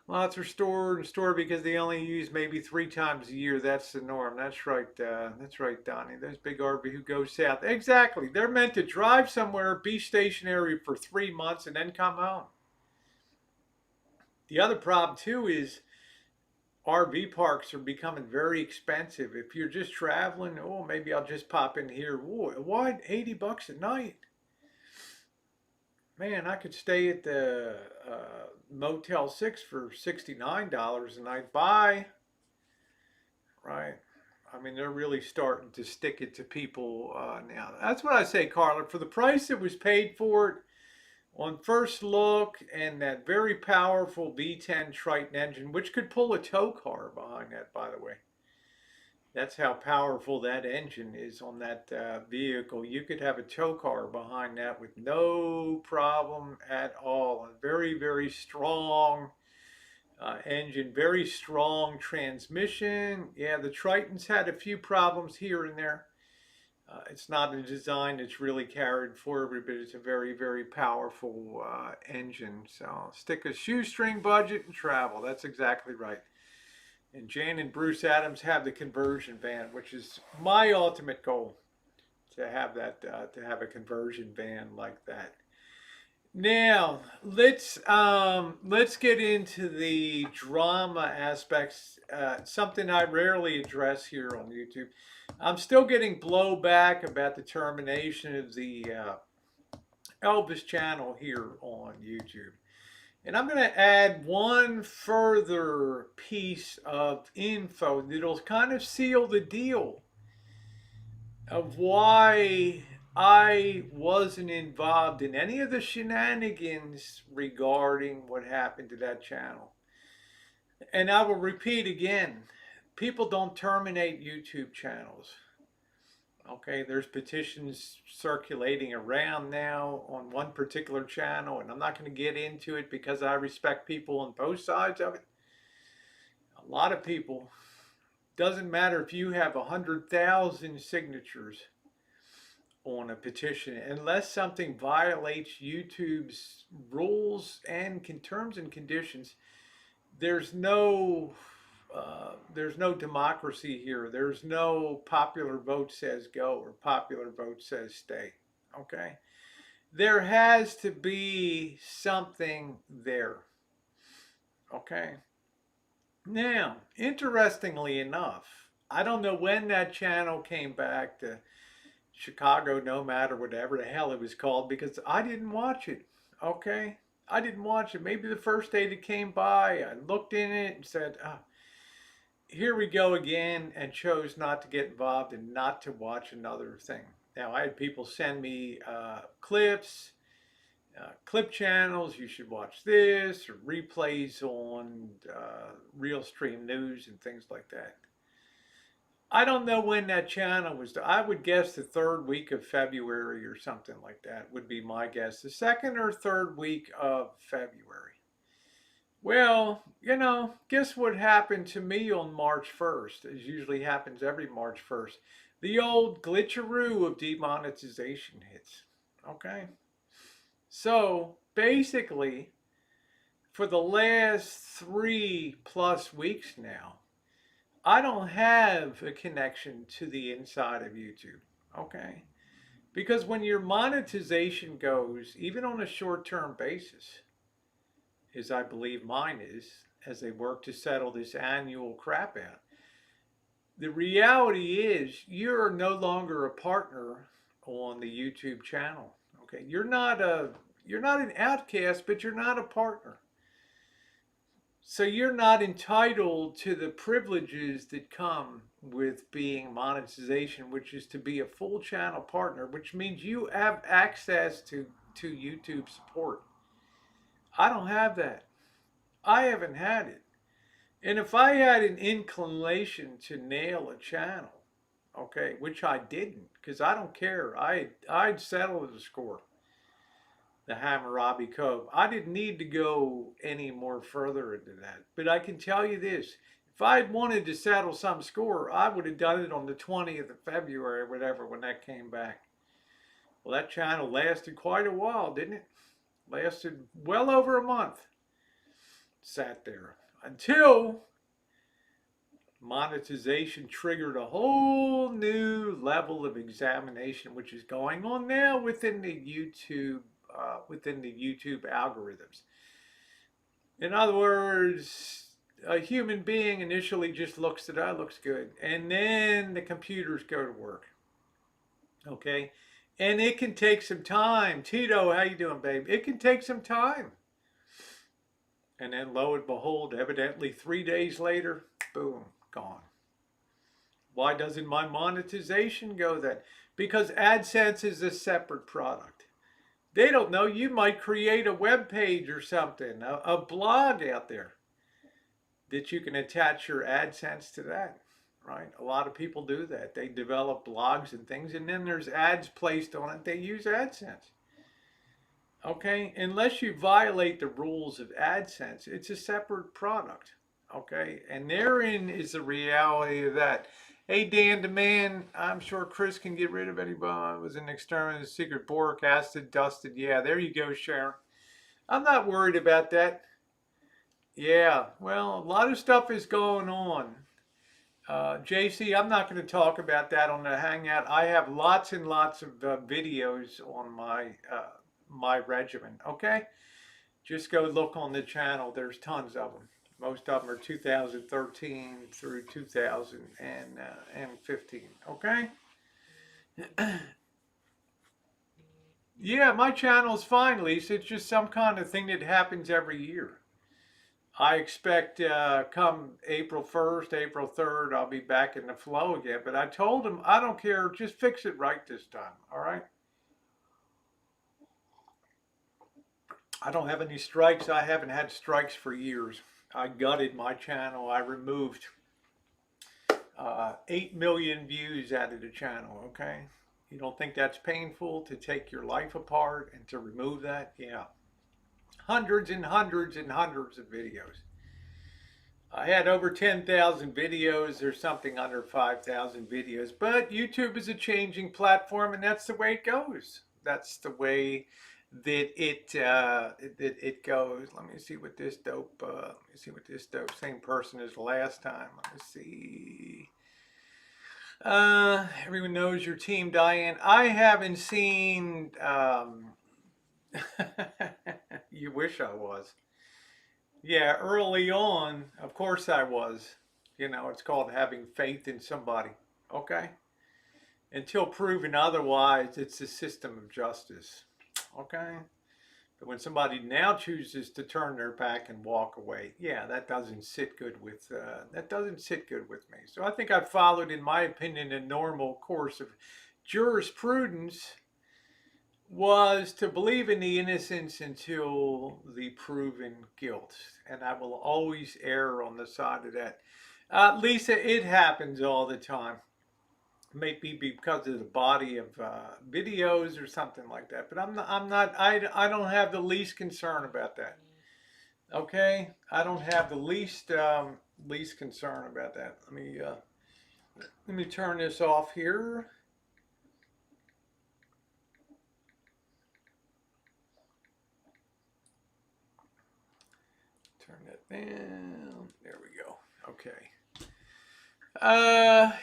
lots are stored because they only use maybe 3 times a year. That's the norm. That's right. That's right, Donnie. Those big RV who go south. Exactly. They're meant to drive somewhere, be stationary for 3 months, and then come home. The other problem too is RV parks are becoming very expensive. If you're just traveling, oh, maybe I'll just pop in here. Whoa, why $80 a night? Man, I could stay at the Motel 6 for $69 a night. Bye. Right. I mean, they're really starting to stick it to people now. That's what I say, Carla. For the price that was paid for it on first look, and that very powerful V10 Triton engine, which could pull a tow car behind that, by the way. That's how powerful that engine is on that vehicle. You could have a tow car behind that with no problem at all. A very, very strong engine, very strong transmission. Yeah, the Tritons had a few problems here and there. It's not a design that's really carried forward, but it's a very, very powerful engine. So stick a shoestring budget and travel. That's exactly right. And Jane and Bruce Adams have the conversion van, which is my ultimate goal, to have that, to have a conversion van like that. Now let's get into the drama aspects. Something I rarely address here on YouTube. I'm still getting blowback about the termination of the Elvis channel here on YouTube. And I'm going to add one further piece of info that'll kind of seal the deal of why I wasn't involved in any of the shenanigans regarding what happened to that channel. And I will repeat again, people don't terminate YouTube channels. Okay, there's petitions circulating around now on one particular channel, and I'm not going to get into it because I respect people on both sides of it. A lot of people, doesn't matter if you have 100,000 signatures on a petition, unless something violates YouTube's rules and terms and conditions, there's no democracy here. There's no popular vote says go or popular vote says stay. Okay, there has to be something there. Okay, now interestingly enough, I don't know when that channel came back to Chicago Nomad or whatever the hell it was called, because I didn't watch it. Okay, I didn't watch it. Maybe the first day that came by, I looked in it and said, oh, here we go again, and chose not to get involved and not to watch another thing. Now, I had people send me clips, clip channels, you should watch this, or replays on Real Stream News and things like that. I don't know when that channel was. I would guess the third week of February or something like that would be my guess. The second or third week of February. Well, guess what happened to me on March 1st, as usually happens every March 1st. The old glitcheroo of demonetization hits. Okay? So, basically, for the last 3+ weeks now, I don't have a connection to the inside of YouTube. Okay? Because when your monetization goes, even on a short-term basis, as I believe mine is, as they work to settle this annual crap out, the reality is you're no longer a partner on the YouTube channel. Okay? You're not an outcast, but you're not a partner. So you're not entitled to the privileges that come with being monetization, which is to be a full channel partner, which means you have access to YouTube support. I don't have that. I haven't had it. And if I had an inclination to nail a channel, okay, which I didn't, because I don't care. I'd settle the score. The Hammurabi Cove. I didn't need to go any more further into that. But I can tell you this. If I'd wanted to settle some score, I would have done it on the 20th of February or whatever when that came back. Well, that channel lasted quite a while, didn't it? Lasted well over a month. Sat there until monetization triggered a whole new level of examination, which is going on now within the YouTube algorithms. In other words, a human being initially just looks at it, looks good, and then the computers go to work. Okay, and it can take some time. Tito, how you doing, babe? It can take some time. And then lo and behold, evidently 3 days later, boom, gone. Why doesn't my monetization go then? Because AdSense is a separate product. They don't know. You might create a web page or something, a blog out there that you can attach your AdSense to that, right? A lot of people do that. They develop blogs and things, and then there's ads placed on it. They use AdSense. Okay, unless you violate the rules of AdSense, it's a separate product. Okay, and therein is the reality of that. Hey, Dan Demand, I'm sure Chris can get rid of anybody. It was an external secret boric acid dusted. Yeah, there you go, Sharon. I'm not worried about that. Yeah, well, a lot of stuff is going on. JC, I'm not going to talk about that on the Hangout. I have lots and lots of videos on my regimen. Okay, just go look on the channel. There's tons of them. Most of them are 2013 through 2015. Okay. Yeah, my channel's fine, Lisa. It's just some kind of thing that happens every year. I expect come April 1st, April 3rd, I'll be back in the flow again. But I told him, I don't care, just fix it right this time, all right? I don't have any strikes. I haven't had strikes for years. I gutted my channel. I removed 8 million views out of the channel, okay? You don't think that's painful to take your life apart and to remove that? Yeah. Hundreds and hundreds and hundreds of videos. I had over 10,000 videos. There's something under 5,000 videos. But YouTube is a changing platform, and that's the way it goes. That's the way that it goes. Let me see what this dope. Let me see what this dope. Same person as last time. Let me see. Everyone knows your team, Diane. I haven't seen. You wish I was. Yeah, early on, of course I was. You know, it's called having faith in somebody. Okay? Until proven otherwise, it's a system of justice. Okay? But when somebody now chooses to turn their back and walk away, yeah, that doesn't sit good with me. So I think I followed, in my opinion, a normal course of jurisprudence was to believe in the innocence until the proven guilt. And I will always err on the side of that. Lisa, it happens all the time. Maybe because of the body of videos or something like that. But I don't have the least concern about that. Okay? I don't have the least concern about that. Let me turn this off here. Turn that down. There we go. Okay.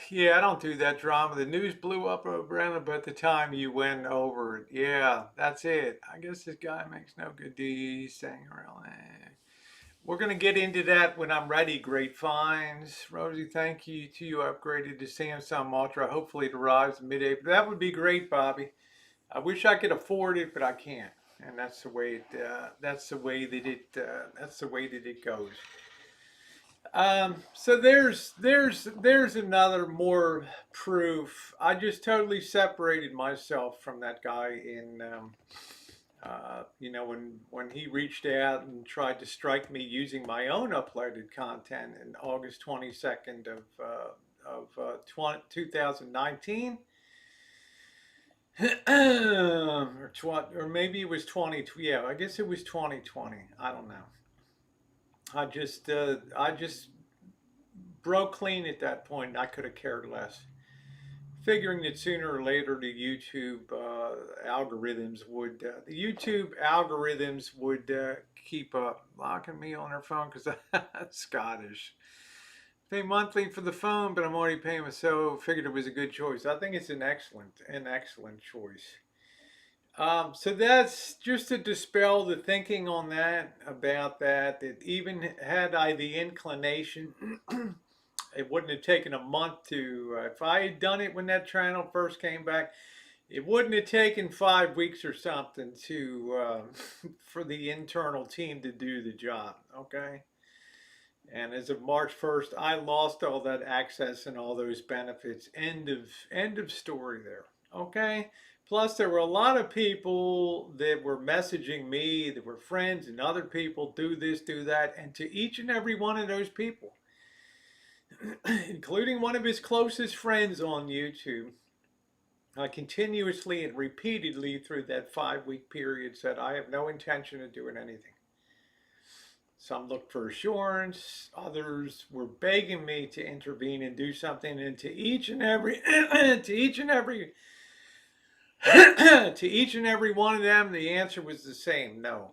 Yeah, I don't do that drama. The news blew up over Brandon, but at the time you went over it. Yeah, that's it. I guess this guy makes no good deeds, saying around. We're gonna get into that when I'm ready. Great finds, Rosie. Thank you to you. Upgraded to Samsung Ultra. Hopefully it arrives mid-April. That would be great, Bobby. I wish I could afford it, but I can't. And that's the way it. That's the way that it. That's the way that it goes. So there's another more proof. I just totally separated myself from that guy in, when he reached out and tried to strike me using my own uploaded content in August 22nd of 2019. Or maybe it was 20. Yeah, I guess it was 2020. I don't know. I just broke clean at that point. I could have cared less, figuring that sooner or later the YouTube algorithms would keep locking me on her phone because that's Scottish. Pay monthly for the phone, but I'm already paying, so figured it was a good choice. I think it's an excellent choice. So that's just to dispel the thinking on that, about that, that even had I the inclination, it wouldn't have taken a month to, if I had done it when that channel first came back, it wouldn't have taken 5 weeks or something for the internal team to do the job, okay? And as of March 1st, I lost all that access and all those benefits. End of story there. Okay? Plus there were a lot of people that were messaging me, that were friends and other people, do this, do that, and to each and every one of those people, including one of his closest friends on YouTube, I continuously and repeatedly through that 5 week period said, I have no intention of doing anything. Some looked for assurance, others were begging me to intervene and do something, and to each and every to each and every to each and every one of them the answer was the same. No.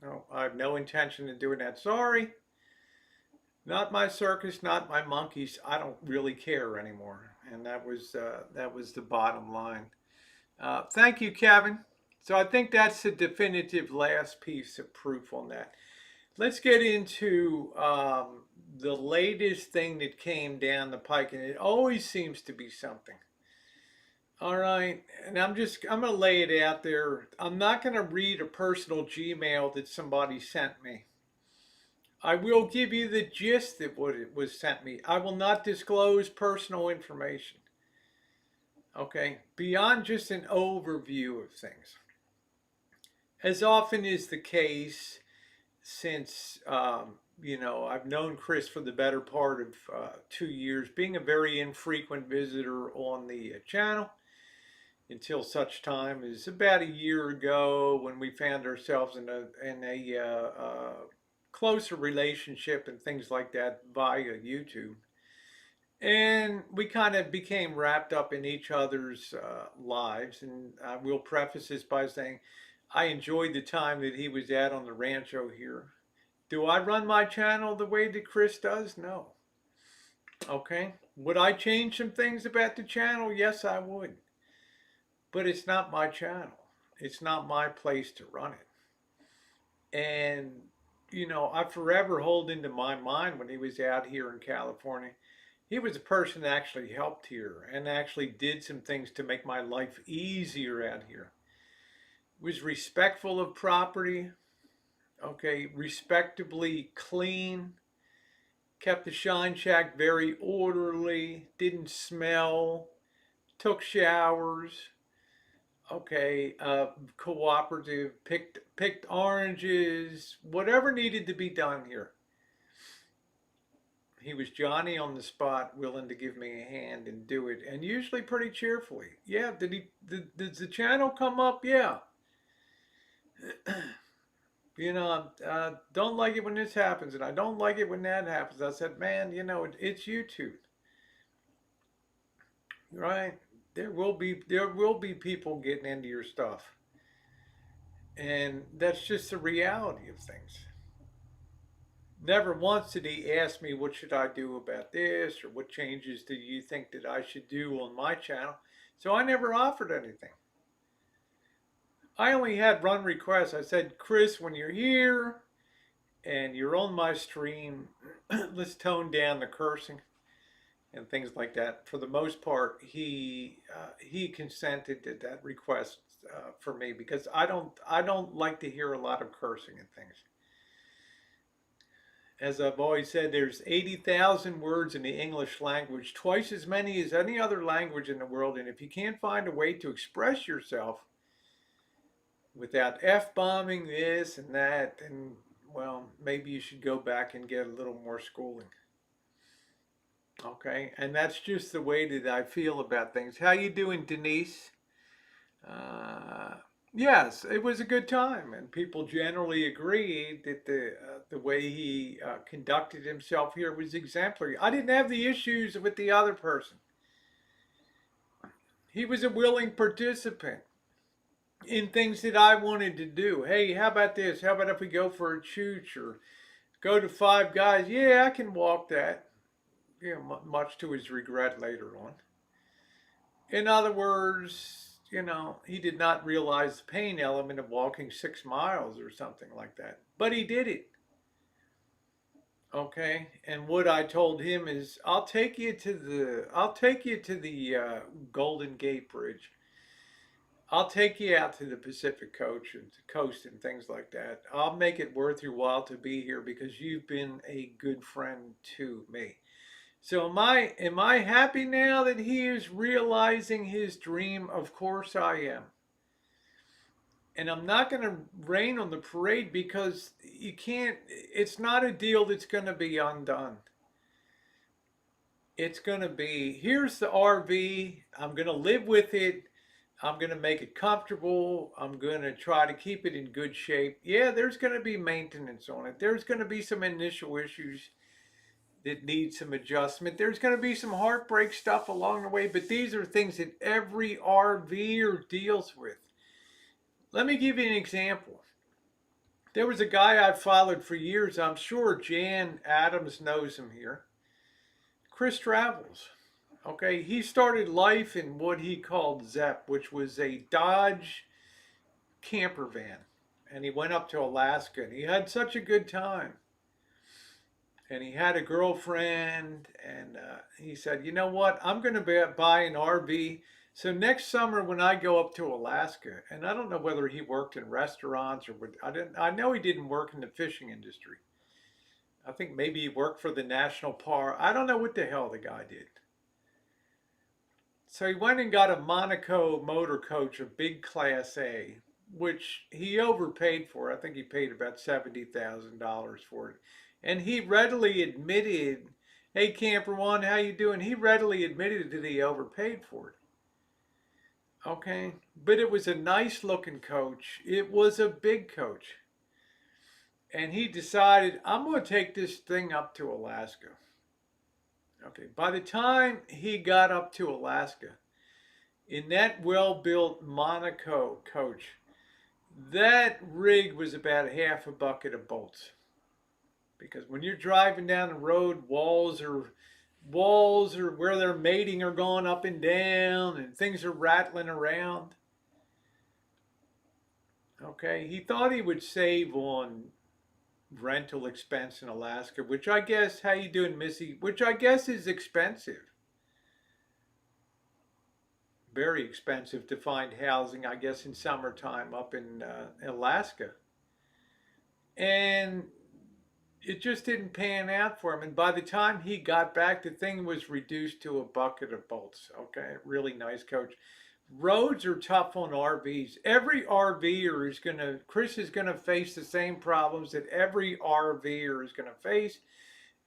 No, I have no intention of doing that. Sorry. Not my circus, not my monkeys. I don't really care anymore. And that was the bottom line. Thank you, Kevin. So I think that's the definitive last piece of proof on that. Let's get into the latest thing that came down the pike, and it always seems to be something. All right, and I'm going to lay it out there. I'm not going to read a personal Gmail that somebody sent me. I will give you the gist of what it was sent me. I will not disclose personal information. Okay, beyond just an overview of things. As often is the case, since I've known Chris for the better part of 2 years, being a very infrequent visitor on the channel, until such time as about a year ago when we found ourselves in a closer relationship and things like that via YouTube. And we kind of became wrapped up in each other's lives. And I will preface this by saying I enjoyed the time that he was at on the rancho here. Do I run my channel the way that Chris does? No. Okay. Would I change some things about the channel? Yes, I would. But it's not my channel. It's not my place to run it. And, I forever hold into my mind when he was out here in California, he was a person that actually helped here and actually did some things to make my life easier out here. Was respectful of property, okay, respectably clean, kept the Shine Shack very orderly, didn't smell, took showers, okay, cooperative, picked oranges, whatever needed to be done here. He was Johnny on the spot, willing to give me a hand and do it, and usually pretty cheerfully. Yeah, did the channel come up? Yeah. I don't like it when this happens, and I don't like it when that happens. I said, man, it's YouTube, right? There will be people getting into your stuff, and that's just the reality of things. Never once did he ask me what should I do about this or what changes do you think that I should do on my channel. So I never offered anything. I only had run requests. I said, Chris, when you're here and you're on my stream, let's tone down the cursing and things like that. For the most part, he consented to that request for me because I don't like to hear a lot of cursing and things. As I've always said, there's 80,000 words in the English language, twice as many as any other language in the world. And if you can't find a way to express yourself without F-bombing this and that, then, well, maybe you should go back and get a little more schooling. Okay, and that's just the way that I feel about things. How you doing, Denise? Uh, yes, it was a good time, and people generally agreed that the way he conducted himself here was exemplary. I didn't have the issues with the other person. He was a willing participant in things that I wanted to do. Hey, how about this? How about if we go for a chooch or go to Five Guys? Yeah, I can walk that. Much to his regret later on. In other words, he did not realize the pain element of walking 6 miles or something like that. But he did it. Okay, and what I told him is, I'll take you to the Golden Gate Bridge. I'll take you out to the Pacific coast and things like that. I'll make it worth your while to be here because you've been a good friend to me. So am I happy now that he is realizing his dream? Of course I am. And I'm not going to rain on the parade because you can't, it's not a deal that's going to be undone. It's going to be, here's the RV. I'm going to live with it. I'm going to make it comfortable. I'm going to try to keep it in good shape. Yeah, there's going to be maintenance on it. There's going to be some initial issues that need some adjustment. There's going to be some heartbreak stuff along the way, but these are things that every RVer deals with. Let me give you an example. There was a guy I've followed for years. I'm sure Jan Adams knows him here. Chris Travels. Okay, he started life in what he called Zepp, which was a Dodge camper van. And he went up to Alaska and he had such a good time. And he had a girlfriend and he said, you know what, I'm going to buy an RV. So next summer when I go up to Alaska, and I don't know whether he worked in restaurants or what, I know he didn't work in the fishing industry. I think maybe he worked for the national park. I don't know what the hell the guy did. So he went and got a Monaco motor coach, a big Class A, which he overpaid for. I think he paid about $70,000 for it. And he readily admitted, hey, Camper One, how you doing? He readily admitted that he overpaid for it. Okay, but it was a nice looking coach. It was a big coach. And he decided, I'm going to take this thing up to Alaska. Okay, by the time he got up to Alaska, in that well-built Monaco coach, that rig was about half a bucket of bolts. Because when you're driving down the road, walls are where they're mating are going up and down and things are rattling around. Okay, he thought he would save on rental expense in Alaska, which I guess, how you doing, Missy? Which I guess is expensive. Very expensive to find housing, I guess, in summertime up in Alaska. And it just didn't pan out for him. And by the time he got back, the thing was reduced to a bucket of bolts. Okay, really nice coach. Roads are tough on RVs. Every RVer is going to, Chris is going to face the same problems that every RVer is going to face.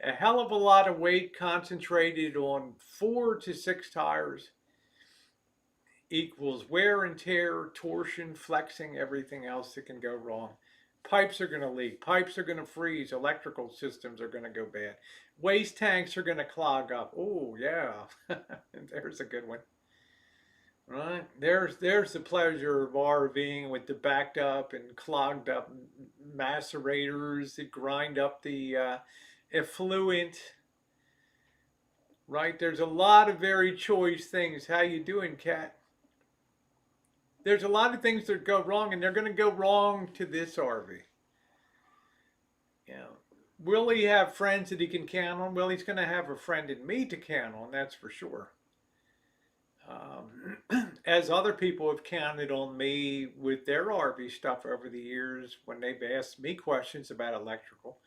A hell of a lot of weight concentrated on 4 to 6 tires equals wear and tear, torsion, flexing, everything else that can go wrong. Pipes are going to leak. Pipes are going to freeze. Electrical systems are going to go bad. Waste tanks are going to clog up. Oh, yeah. There's a good one. Right? There's the pleasure of RVing with the backed up and clogged up macerators that grind up the effluent. Right? There's a lot of very choice things. How you doing, Kat? There's a lot of things that go wrong, and they're going to go wrong to this RV. You know, will he have friends that he can count on? Well, he's going to have a friend in me to count on, that's for sure. As other people have counted on me with their RV stuff over the years when they've asked me questions about electrical.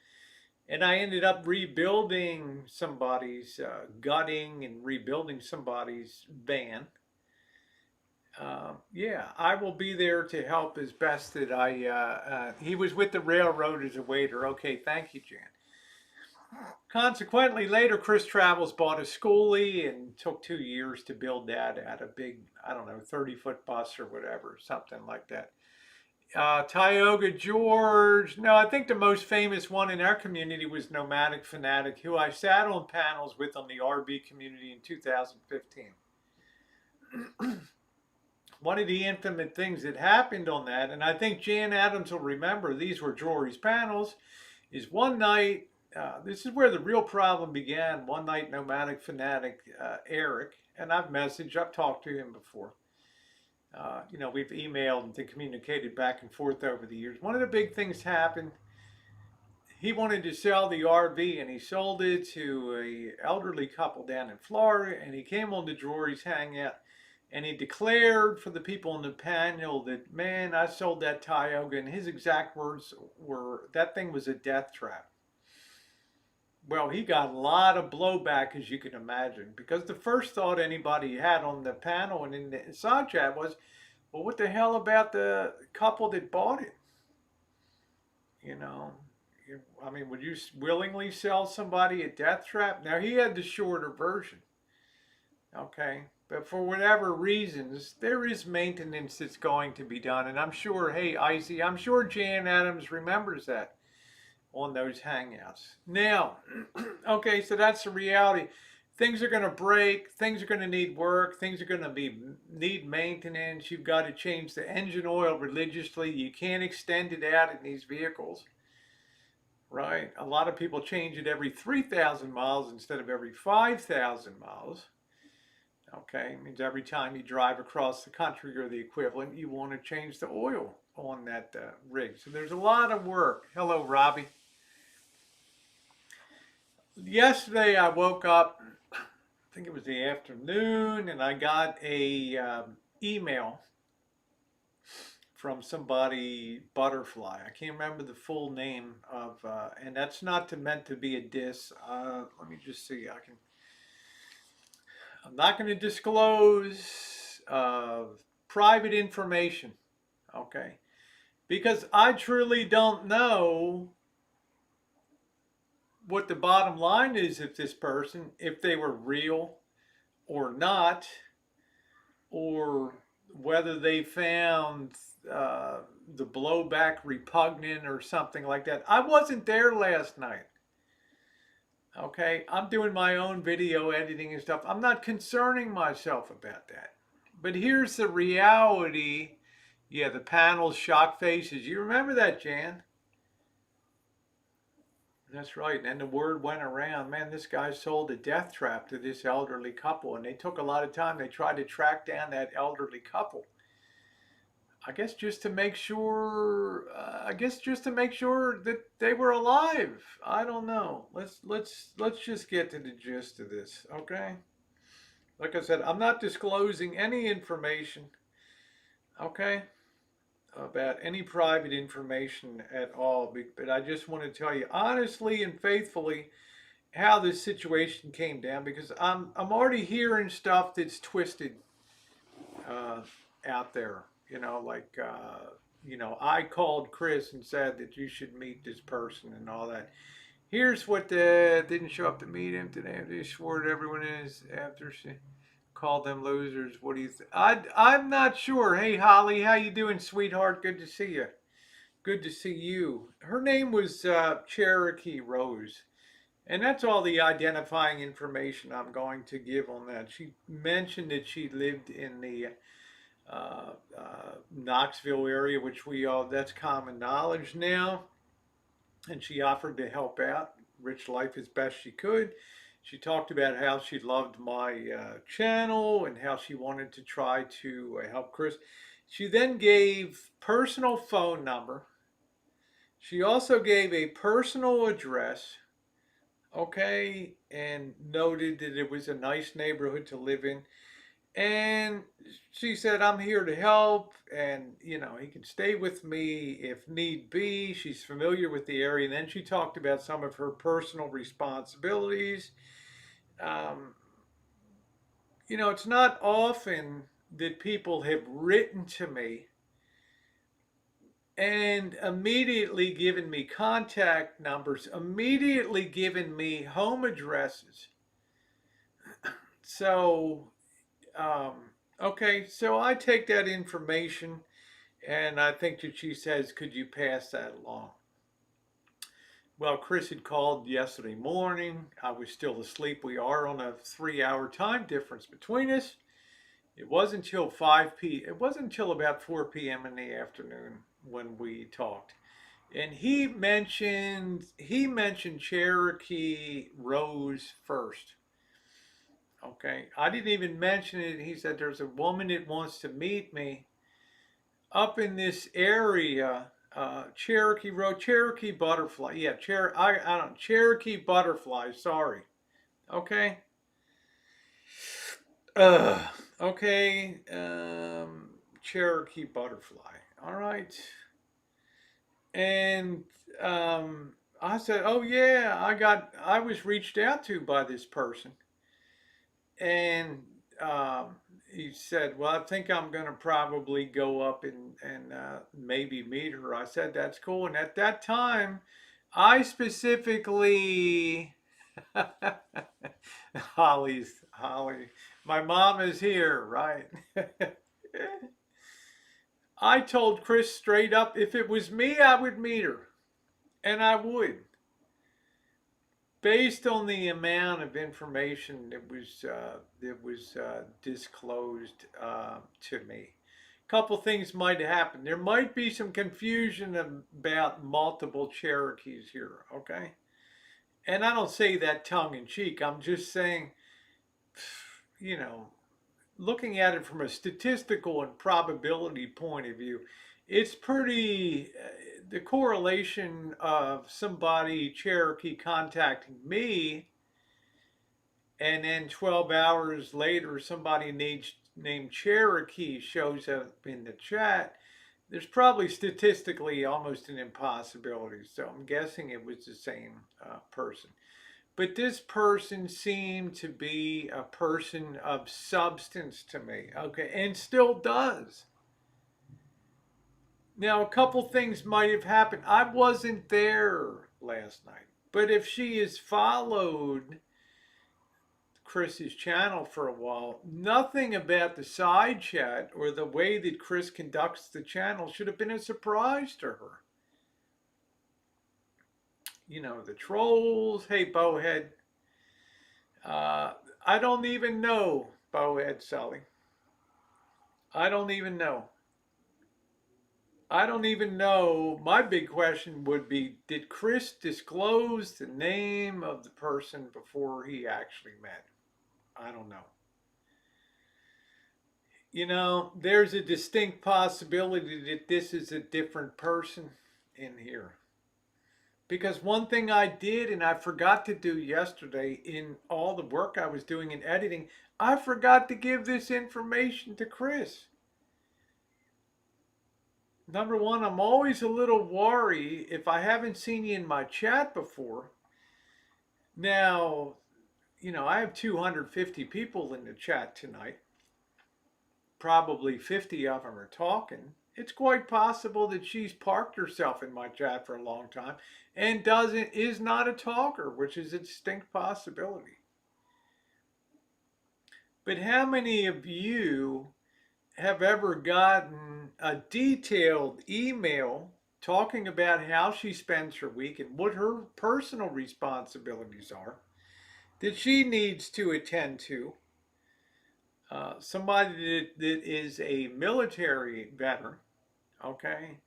And I ended up rebuilding somebody's, gutting and rebuilding somebody's van. Yeah, I will be there to help as best that he was with the railroad as a waiter. Okay, thank you, Jan. Consequently, later Chris Travels bought a schoolie and took 2 years to build that at a big, I don't know, 30-foot bus or whatever, something like that. Tioga George. No, I think the most famous one in our community was Nomadic Fanatic, who I sat on panels with on the RV community in 2015. One of the intimate things that happened on that, and I think Jan Adams will remember, these were Jory's panels, is one night, this is where the real problem began. One night, Nomadic Fanatic Eric, and I've talked to him before. You know, we've emailed and communicated back and forth over the years. One of the big things happened. He wanted to sell the RV, and he sold it to a elderly couple down in Florida, and he came on to Jory's hangout. And he declared for the people in the panel that, man, I sold that Tioga, and his exact words were, that thing was a death trap. Well, he got a lot of blowback, as you can imagine, because the first thought anybody had on the panel and in the side chat was, well, what the hell about the couple that bought it? You know, I mean, would you willingly sell somebody a death trap? Now, he had the shorter version, okay? But for whatever reasons, there is maintenance that's going to be done. And I'm sure, hey, Icy, I'm sure Jan Adams remembers that on those hangouts. Now, okay, so that's the reality. Things are going to break. Things are going to need work. Things are going to need maintenance. You've got to change the engine oil religiously. You can't extend it out in these vehicles, right? A lot of people change it every 3,000 miles instead of every 5,000 miles. Okay, it means every time you drive across the country or the equivalent, you want to change the oil on that rig. So there's a lot of work. Hello, Robbie. Yesterday I woke up, I think it was the afternoon, and I got a email from somebody, Butterfly. I can't remember the full name of, and that's not meant to be a diss. Let me just see. I'm not going to disclose private information, okay? Because I truly don't know what the bottom line is of this person, if they were real or not, or whether they found the blowback repugnant or something like that. I wasn't there last night. Okay, I'm doing my own video editing and stuff. I'm not concerning myself about that. But here's the reality. Yeah, the panel's shock faces. You remember that, Jan? That's right. And then the word went around, man, this guy sold a death trap to this elderly couple. And they took a lot of time. They tried to track down that elderly couple. I guess just to make sure. Just to make sure that they were alive. I don't know. Let's just get to the gist of this, okay? Like I said, I'm not disclosing any information, okay, about any private information at all. But I just want to tell you honestly and faithfully how this situation came down, because I'm already hearing stuff that's twisted uh, out there. I called Chris and said that you should meet this person and all that. Here's what didn't show up to meet him today. They swore to everyone is after she called them losers. What do you think? I'm not sure. Hey Holly, how you doing, sweetheart? Good to see you. Good to see you. Her name was Cherokee Rose. And that's all the identifying information I'm going to give on that. She mentioned that she lived in the Knoxville area, which that's common knowledge now. And she offered to help out, Rich Life, as best she could. She talked about how she loved my channel and how she wanted to try to help Chris. She then gave personal phone number. She also gave a personal address, okay, and noted that it was a nice neighborhood to live in. And she said, I'm here to help, and he can stay with me if need be. She's familiar with the area. And then she talked about some of her personal responsibilities. Um, it's not often that people have written to me and immediately given me contact numbers, immediately given me home addresses. So, okay, so I take that information and I think that she says, could you pass that along? Well, Chris had called yesterday morning. I was still asleep. We are on a 3-hour time difference between us. It wasn't until 5 p. It wasn't until about 4 p.m. in the afternoon when we talked. And he mentioned Cherokee Rose first. Okay, I didn't even mention it. He said there's a woman that wants to meet me up in this area, Cherokee Road, Cherokee Butterfly. Yeah, I don't Cherokee Butterfly. Sorry. Okay. Okay, Cherokee butterfly. All right. And I said, "Oh yeah, I was reached out to by this person." And um, he said, "Well, I think I'm going to probably go up and maybe meet her." I said, "That's cool." And at that time, I specifically, Holly, my mom is here, right? I told Chris straight up, if it was me, I would meet her, and I would, based on the amount of information that was disclosed to me. A couple things might happen. There might be some confusion about multiple Cherokees here, okay? And I don't say that tongue in cheek. I'm just saying, you know, looking at it from a statistical and probability point of view, it's pretty. The correlation of somebody Cherokee contacting me and then 12 hours later somebody named Cherokee shows up in the chat, there's probably statistically almost an impossibility. So I'm guessing it was the same person. But this person seemed to be a person of substance to me, okay, and still does. Now, a couple things might have happened. I wasn't there last night, but if she has followed Chris's channel for a while, nothing about the side chat or the way that Chris conducts the channel should have been a surprise to her. You know, the trolls, hey, Bowhead. Uh, I don't even know, Bowhead Sully. I don't even know. I don't even know. My big question would be, did Chris disclose the name of the person before he actually met? I don't know. You know, there's a distinct possibility that this is a different person in here. Because one thing I did and I forgot to do yesterday in all the work I was doing in editing, I forgot to give this information to Chris. Number one, I'm always a little worried if I haven't seen you in my chat before. Now, I have 250 people in the chat tonight. Probably 50 of them are talking. It's quite possible that she's parked herself in my chat for a long time and is not a talker, which is a distinct possibility. But how many of you have ever gotten a detailed email talking about how she spends her week and what her personal responsibilities are that she needs to attend to? Somebody that is a military veteran, okay,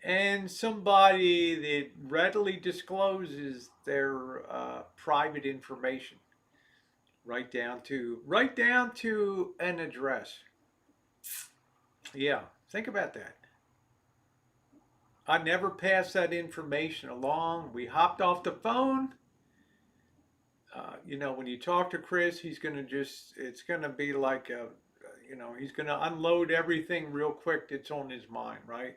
and somebody that readily discloses their private information, right down to an address. Yeah, think about that. I never passed that information along. We hopped off the phone. When you talk to Chris, it's going to be like he's going to unload everything real quick that's on his mind, right?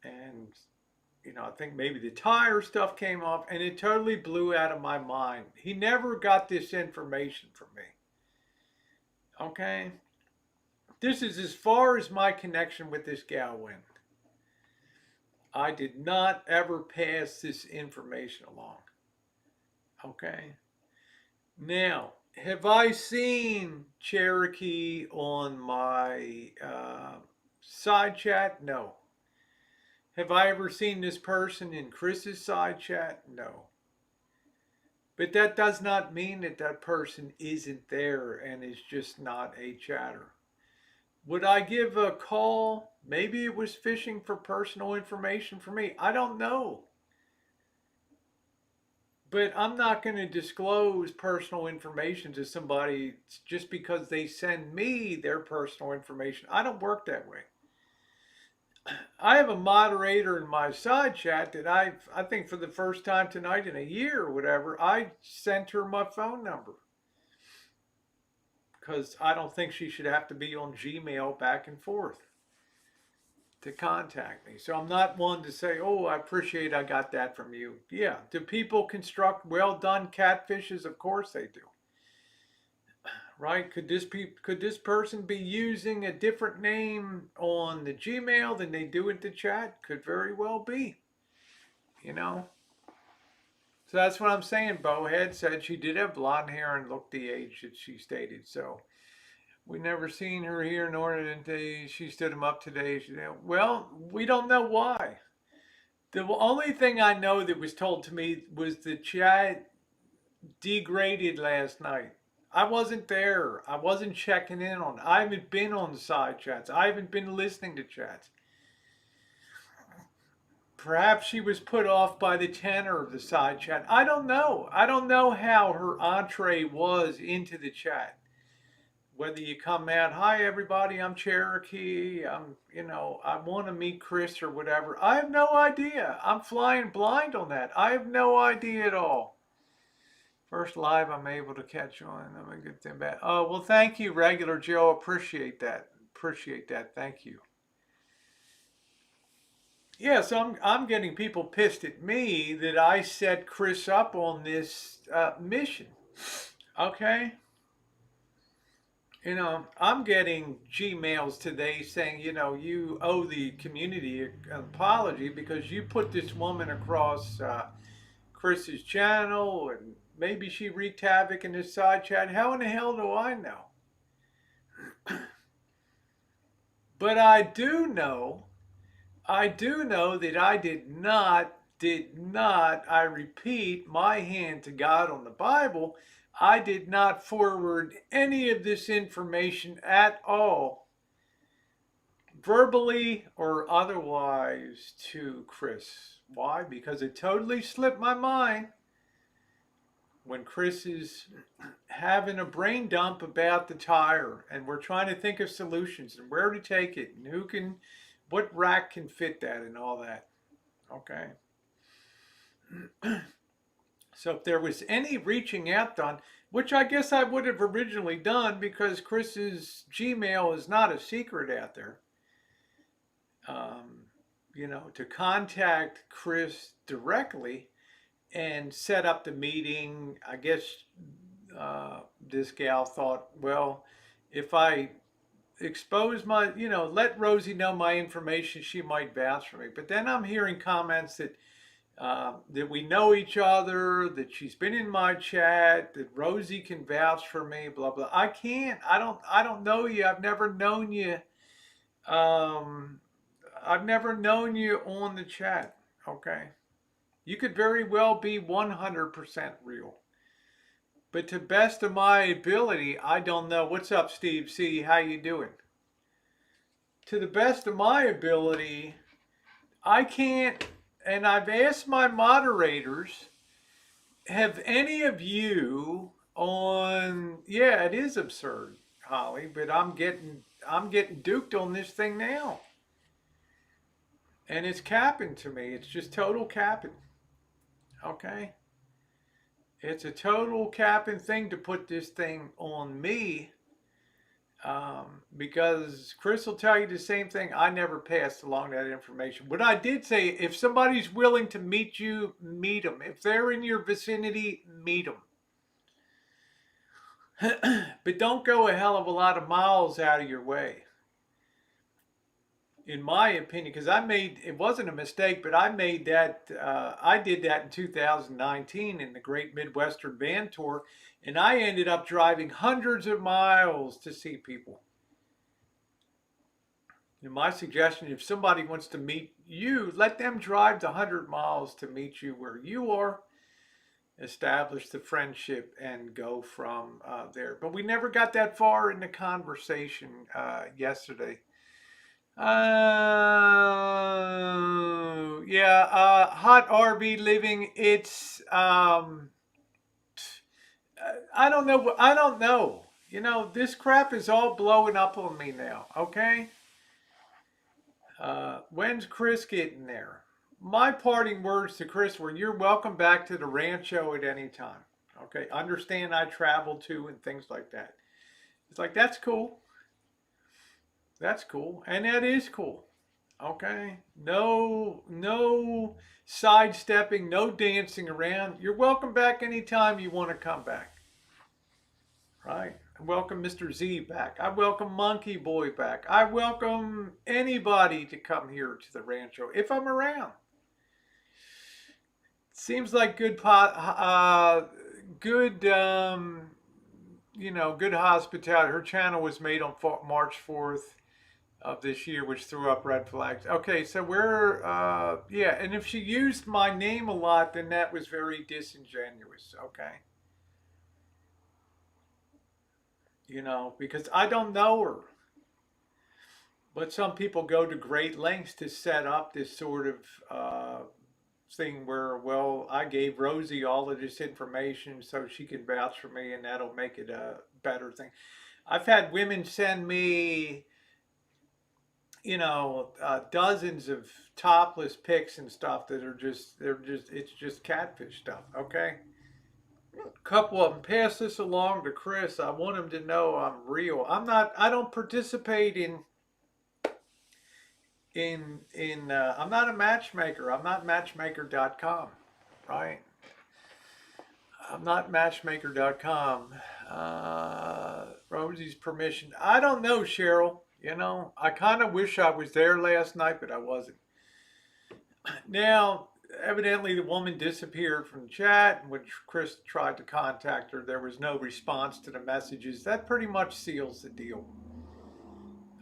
And, I think maybe the tire stuff came up and it totally blew out of my mind. He never got this information from me. Okay? This is as far as my connection with this gal went. I did not ever pass this information along. Okay? Now, have I seen Cherokee on my side chat? No. Have I ever seen this person in Chris's side chat? No. But that does not mean that that person isn't there and is just not a chatter. Would I give a call? Maybe it was fishing for personal information for me. I don't know. But I'm not going to disclose personal information to somebody just because they send me their personal information. I don't work that way. I have a moderator in my side chat that I think for the first time tonight in a year or whatever, I sent her my phone number. because I don't think she should have to be on Gmail back and forth to contact me. So I'm not one to say, oh, I appreciate I got that from you. Yeah. Do people construct well done catfishes? Of course they do. Right? Could this person be using a different name on the Gmail than they do in the chat? Could very well be. You know? So that's what I'm saying. Bowhead said she did have blonde hair and looked the age that she stated. So we never seen her here, nor did she stood him up today. Well, we don't know why. The only thing I know that was told to me was the chat degraded last night. I wasn't there. I wasn't checking in on. I haven't been on the side chats. I haven't been listening to chats. Perhaps she was put off by the tenor of the side chat. I don't know. I don't know how her entree was into the chat. Whether you come out, hi everybody, I'm Cherokee, I want to meet Chris or whatever. I have no idea. I'm flying blind on that. I have no idea at all. First live I'm able to catch on. I'm a good thing back. Oh, well, thank you, Regular Joe. Appreciate that. Appreciate that. Thank you. Yeah, so I'm getting people pissed at me that I set Chris up on this mission. Okay? I'm getting Gmails today saying, you owe the community an apology because you put this woman across Chris's channel and maybe she wreaked havoc in this side chat. How in the hell do I know? But I do know that I did not, I repeat, my hand to God on the Bible, I did not forward any of this information at all, verbally or otherwise, to Chris. Why? Because it totally slipped my mind when Chris is having a brain dump about the tire and we're trying to think of solutions and where to take it and what rack can fit that and all that. Okay. So if there was any reaching out done, which I guess I would have originally done because Chris's Gmail is not a secret out there, to contact Chris directly and set up the meeting. I guess this gal thought, well, if I expose let Rosie know my information, she might vouch for me. But then I'm hearing comments that we know each other, that she's been in my chat, that Rosie can vouch for me, blah blah. I can't. I don't know you. I've never known you. I've never known you on the chat. Okay. You could very well be 100% real. But to best of my ability, I don't know. What's up, Steve C? How you doing? To the best of my ability, I can't, and I've asked my moderators, have any of you yeah, it is absurd, Holly, but I'm getting duped on this thing now. And it's capping to me. It's just total capping. Okay? It's a total capping thing to put this thing on me. Because Chris will tell you the same thing. I never passed along that information. What I did say, if somebody's willing to meet you, meet them. If they're in your vicinity, meet them. But don't go a hell of a lot of miles out of your way. In my opinion, because it wasn't a mistake, but I made that, I did that in 2019 in the Great Midwestern Van Tour, and I ended up driving hundreds of miles to see people. And my suggestion, if somebody wants to meet you, let them drive the 100 miles to meet you where you are, establish the friendship, and go from there. But we never got that far in the conversation yesterday. Yeah, hot RV living. It's I don't know. I don't know. This crap is all blowing up on me now. Okay. When's Chris getting there? My parting words to Chris were, "You're welcome back to the Rancho at any time." Okay. Understand I travel too and things like that. It's like, that's cool. That's cool. And that is cool. Okay. No sidestepping, no dancing around. You're welcome back anytime you want to come back. Right? I welcome Mr. Z back. I welcome Monkey Boy back. I welcome anybody to come here to the rancho if I'm around. Seems like good, good hospitality. Her channel was made on March 4th of this year, which threw up red flags. Okay, so yeah, and if she used my name a lot, then that was very disingenuous. Okay, because I don't know her. But some people go to great lengths to set up this sort of thing where, well, I gave Rosie all of this information so she can vouch for me, and that'll make it a better thing. I've had women send me, dozens of topless pics and stuff that are it's just catfish stuff. Okay. A couple of them pass this along to Chris. I want him to know I'm real. I don't participate I'm not a matchmaker. I'm not matchmaker.com, right? I'm not matchmaker.com. Rosie's permission. I don't know, Cheryl. I kind of wish I was there last night, but I wasn't. Now, evidently the woman disappeared from the chat, when Chris tried to contact her. There was no response to the messages. That pretty much seals the deal.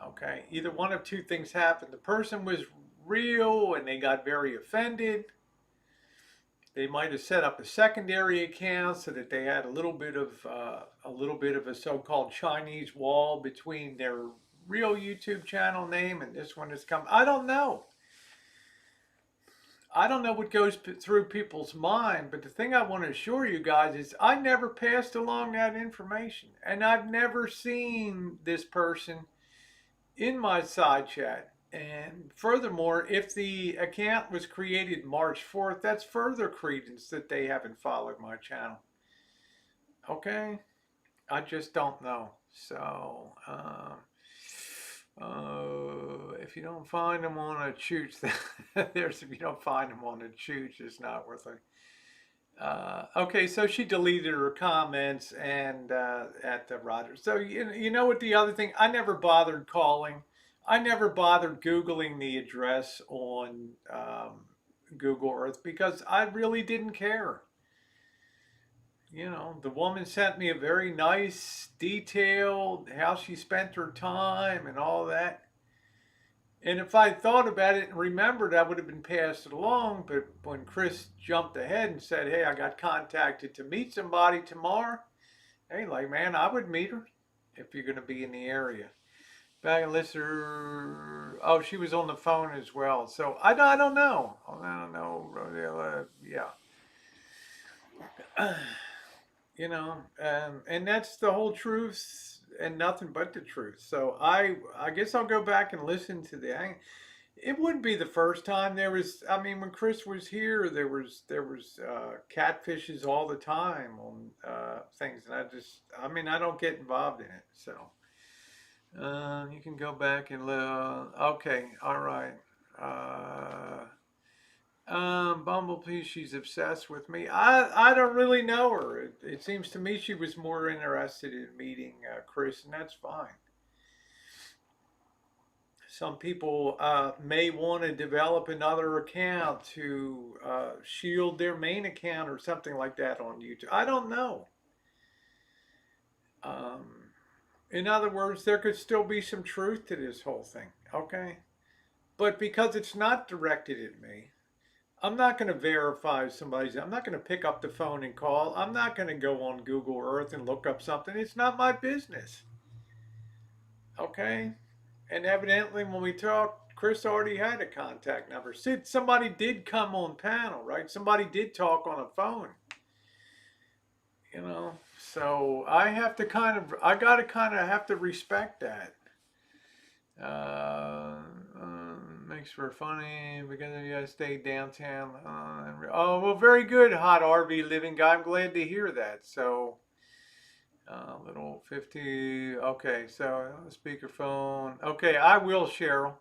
Okay, either one of two things happened. The person was real and they got very offended. They might have set up a secondary account so that they had a little bit of a so-called Chinese wall between their real YouTube channel name and this one has come. I don't know. I don't know what goes through people's mind, but the thing I want to assure you guys is I never passed along that information, and I've never seen this person in my side chat. And furthermore, if the account was created March 4th, that's further credence that they haven't followed my channel. Okay? I just don't know. So, if you don't find them on a chooch, if you don't find them on a chooch, it's not worth it. Okay, so she deleted her comments and at the Rogers. So you know what the other thing? I never bothered calling. I never bothered Googling the address on Google Earth because I really didn't care. The woman sent me a very nice, detailed how she spent her time and all that. And if I thought about it and remembered, I would have been passed it along. But when Chris jumped ahead and said, hey, I got contacted to meet somebody tomorrow, hey, like, man, I would meet her if you're going to be in the area. Back and listener, oh, she was on the phone as well. So I don't know. I don't know. Yeah. And that's the whole truth and nothing but the truth. So I guess I'll go back and listen to the. It wouldn't be the first time. When Chris was here, there was catfishes all the time on things, and I don't get involved in it. So you can go back and okay, all right. Bumblebee, she's obsessed with me. I don't really know her. It seems to me she was more interested in meeting Chris, and that's fine. Some people may want to develop another account to shield their main account or something like that on YouTube. I don't know. In other words, there could still be some truth to this whole thing, okay? But because it's not directed at me, I'm not going to verify I'm not going to pick up the phone and call. I'm not going to go on Google Earth and look up something. It's not my business. Okay? And evidently when we talked, Chris already had a contact number. See, somebody did come on panel, right? Somebody did talk on a phone. So I have to have to respect that. Makes for funny because you guys stay downtown. Oh, well, very good, hot RV living guy. I'm glad to hear that. So, Little 50. Okay, so speakerphone. Okay, I will, Cheryl.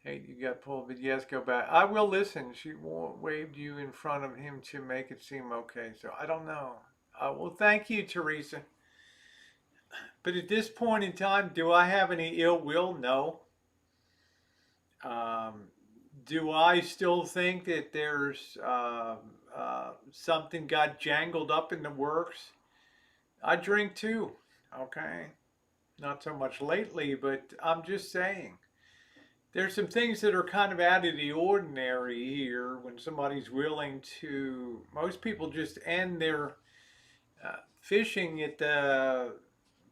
Hey, you got pulled, but yes, go back. I will listen. She waved you in front of him to make it seem okay. So I don't know. Well, thank you, Teresa. But at this point in time, do I have any ill will? No. Um, do I still think that there's something got jangled up in the works? I drink too. Okay. Not so much lately, but I'm just saying. There's some things that are kind of out of the ordinary here when somebody's willing to. Most people just end their fishing at the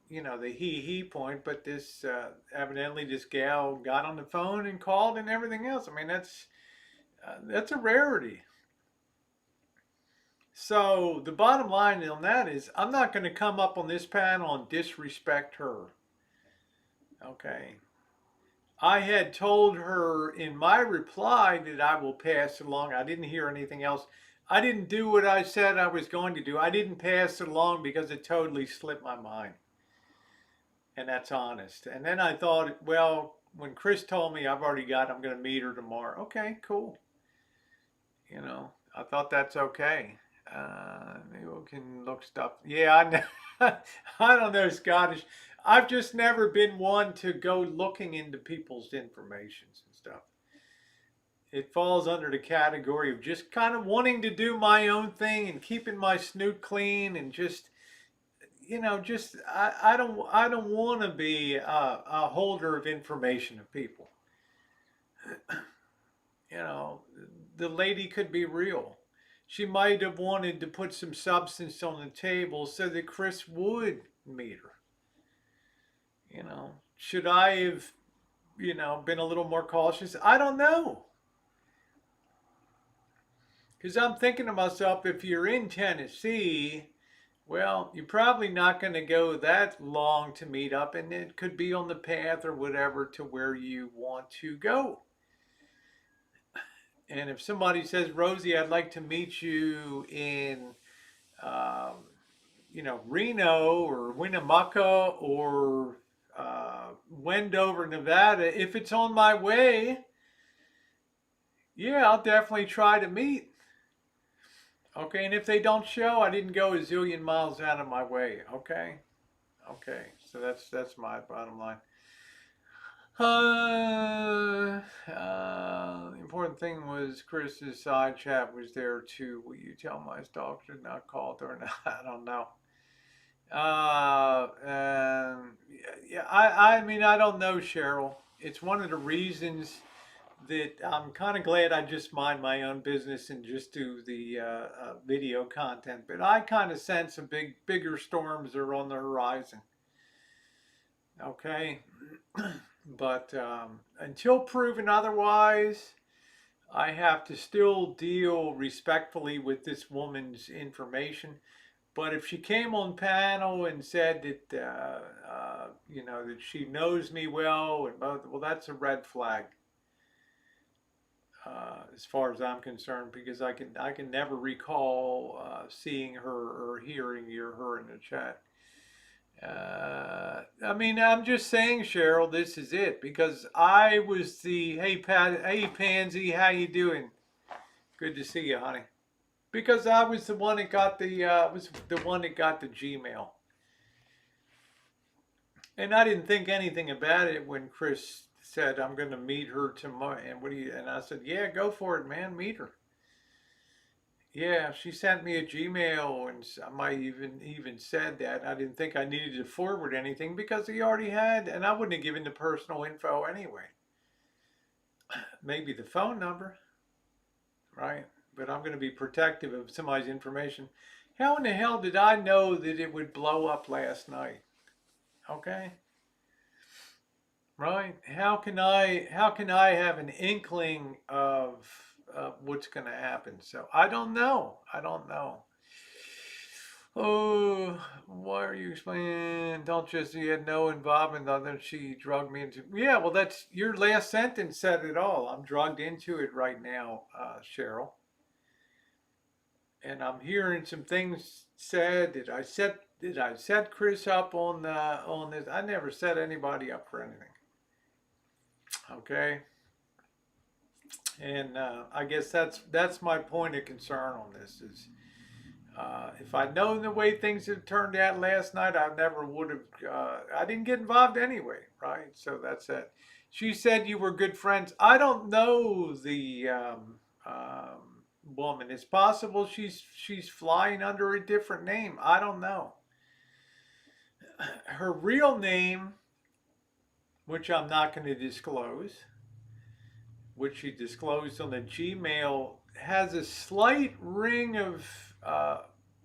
he point, but this evidently this gal got on the phone and called and everything else. I mean, that's a rarity. So the bottom line on that is, I'm not going to come up on this panel and disrespect her. Okay. I had told her in my reply that I will pass it along. I didn't hear anything else. I didn't do what I said I was going to do. I didn't pass it along because it totally slipped my mind. And that's honest. And then I thought, well, when Chris told me I'm going to meet her tomorrow. Okay, cool. I thought that's okay. Maybe we can look stuff. Yeah, I know. I don't know Scottish. I've just never been one to go looking into people's informations and stuff. It falls under the category of just kind of wanting to do my own thing and keeping my snoot clean and just I don't want to be a holder of information of people. You know, the lady could be real. She might have wanted to put some substance on the table so that Chris would meet her. Should I have, been a little more cautious? I don't know. Because I'm thinking to myself, if you're in Tennessee, well, you're probably not going to go that long to meet up, and it could be on the path or whatever to where you want to go. And if somebody says, Rosie, I'd like to meet you in, um, Reno or Winnemucca or Wendover, Nevada, if it's on my way, yeah, I'll definitely try to meet. Okay, and if they don't show, I didn't go a zillion miles out of my way. Okay, okay, so that's my bottom line. The important thing was Chris's side chat was there too. Will you tell my stalker to not call or not? I don't know. Yeah, I mean, I don't know, Cheryl. It's one of the reasons that I'm kind of glad I just mind my own business and just do the video content. But I kind of sense some bigger storms are on the horizon. Okay, but until proven otherwise, I have to still deal respectfully with this woman's information. But if she came on panel and said that that she knows me well and both, well, that's a red flag as far as I'm concerned, because I can never recall seeing her or hearing her in the chat. I mean, I'm just saying, Cheryl, this is it, because I was the hey Pat, hey Pansy, how you doing? Good to see you, honey. Because I was the one that got the Gmail, and I didn't think anything about it when Chris said I'm going to meet her tomorrow. And I said, yeah, go for it, man, meet her. Yeah, she sent me a Gmail, and I might even said that I didn't think I needed to forward anything because he already had, and I wouldn't have given the personal info anyway. Maybe the phone number, right? But I'm going to be protective of somebody's information. How in the hell did I know that it would blow up last night? Okay, right? How can I have an inkling of what's going to happen? So I don't know. I don't know. Oh, why are you explaining? Don't just you had no involvement other than she drugged me into. Yeah, well, that's your last sentence said it all. I'm drugged into it right now, Cheryl. and I'm hearing some things said. Did I set Chris up on this? I never set anybody up for anything. Okay, and I guess that's my point of concern on this is. If I'd known the way things had turned out last night, I never would have. I didn't get involved anyway, right? So that's it. She said you were good friends. I don't know the woman. It's possible she's flying under a different name. I don't know. Her real name, which I'm not going to disclose, which she disclosed on the Gmail, has a slight ring of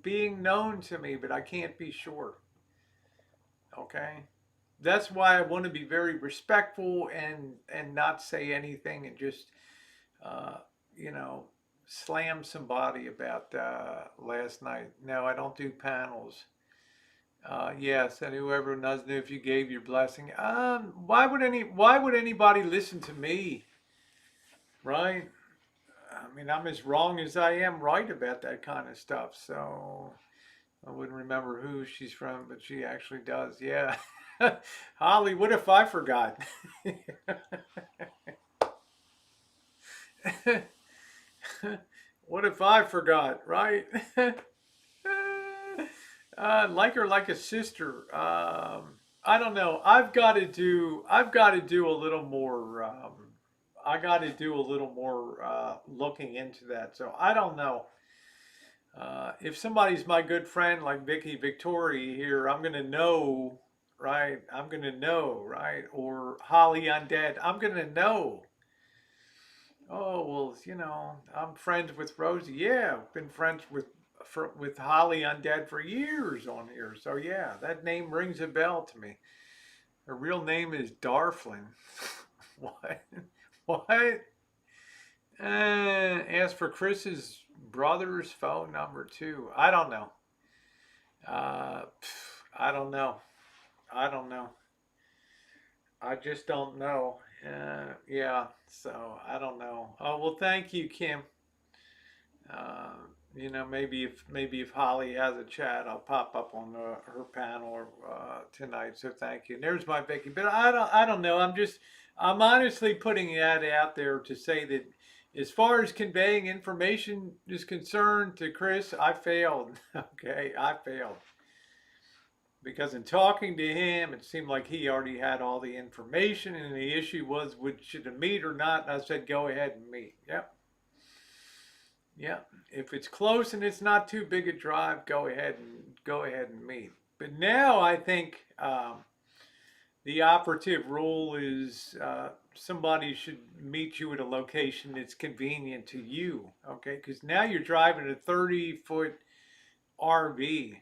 being known to me, but I can't be sure. Okay, that's why I want to be very respectful and not say anything and just uh, you know slam somebody about last night. No, I don't do panels. Yes, and whoever doesn't know if you gave your blessing. Why would anybody listen to me? Right? I mean, I'm as wrong as I am right about that kind of stuff. So I wouldn't remember who she's from, but she actually does. Yeah. Holly, what if I forgot? What if I forgot, right? Like her like a sister. I don't know. I've got to do a little more. I got to do a little more looking into that. So I don't know. If somebody's my good friend like Vicky Victoria here, I'm gonna know, right? I'm gonna know, right? Or Holly Undead, I'm gonna know. Oh well, I'm friends with Rosie. Yeah, I've been friends with Holly Undead for years on here. So yeah, that name rings a bell to me. Her real name is Darflin. What? What? Ask for Chris's brother's phone number too. I don't know. I don't know. I don't know. I just don't know. Yeah, so I don't know. Oh well, thank you, Kim. Uh, maybe if Holly has a chat, I'll pop up on her panel tonight. So thank you. And there's my Vicky. But I don't know. I'm honestly putting that out there to say that as far as conveying information is concerned to Chris, I failed. Okay, I failed because in talking to him, it seemed like he already had all the information, and the issue was, should it meet or not? And I said, go ahead and meet. Yep, yep. If it's close and it's not too big a drive, go ahead and meet. But now I think the operative rule is somebody should meet you at a location that's convenient to you. Okay, because now you're driving a 30-foot RV.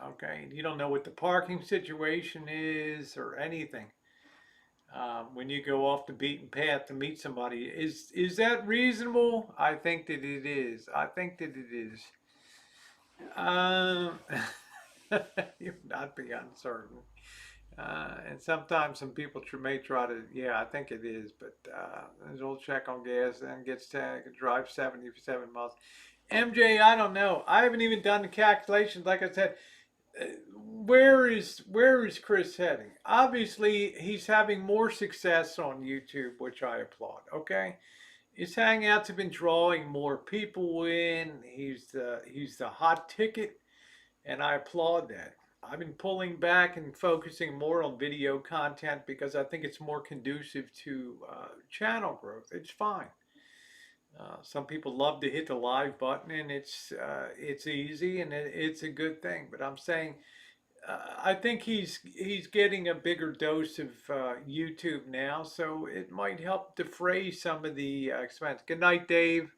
Okay, you don't know what the parking situation is or anything. When you go off the beaten path to meet somebody, is that reasonable? I think that it is. I think that it is. Um, you not be uncertain. And sometimes some people may try to, yeah, I think it is, but there's a little check on gas, then gets to drive 77 miles. MJ, I don't know. I haven't even done the calculations. Like I said, where is Chris heading? Obviously, he's having more success on YouTube, which I applaud. Okay, his hangouts have been drawing more people in. He's the hot ticket, and I applaud that. I've been pulling back and focusing more on video content because I think it's more conducive to channel growth. It's fine. Some people love to hit the live button, and it's easy and it's a good thing. But I'm saying I think he's getting a bigger dose of YouTube now, so it might help defray some of the expense. Good night, Dave.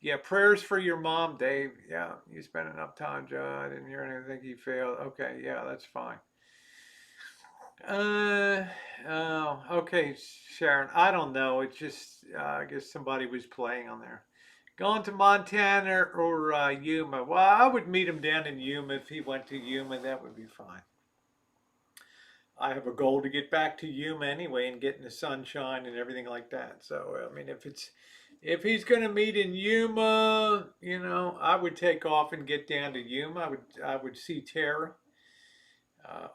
Yeah, prayers for your mom, Dave. Yeah, you spent enough time, John, and you're gonna think he failed. Okay, yeah, that's fine. Uh, oh, okay, Sharon. I don't know. It's just I guess somebody was playing on there. Going to Montana or Yuma. Well, I would meet him down in Yuma if he went to Yuma. That would be fine. I have a goal to get back to Yuma anyway and get in the sunshine and everything like that. So I mean, If he's going to meet in Yuma, I would take off and get down to Yuma. I would see Tara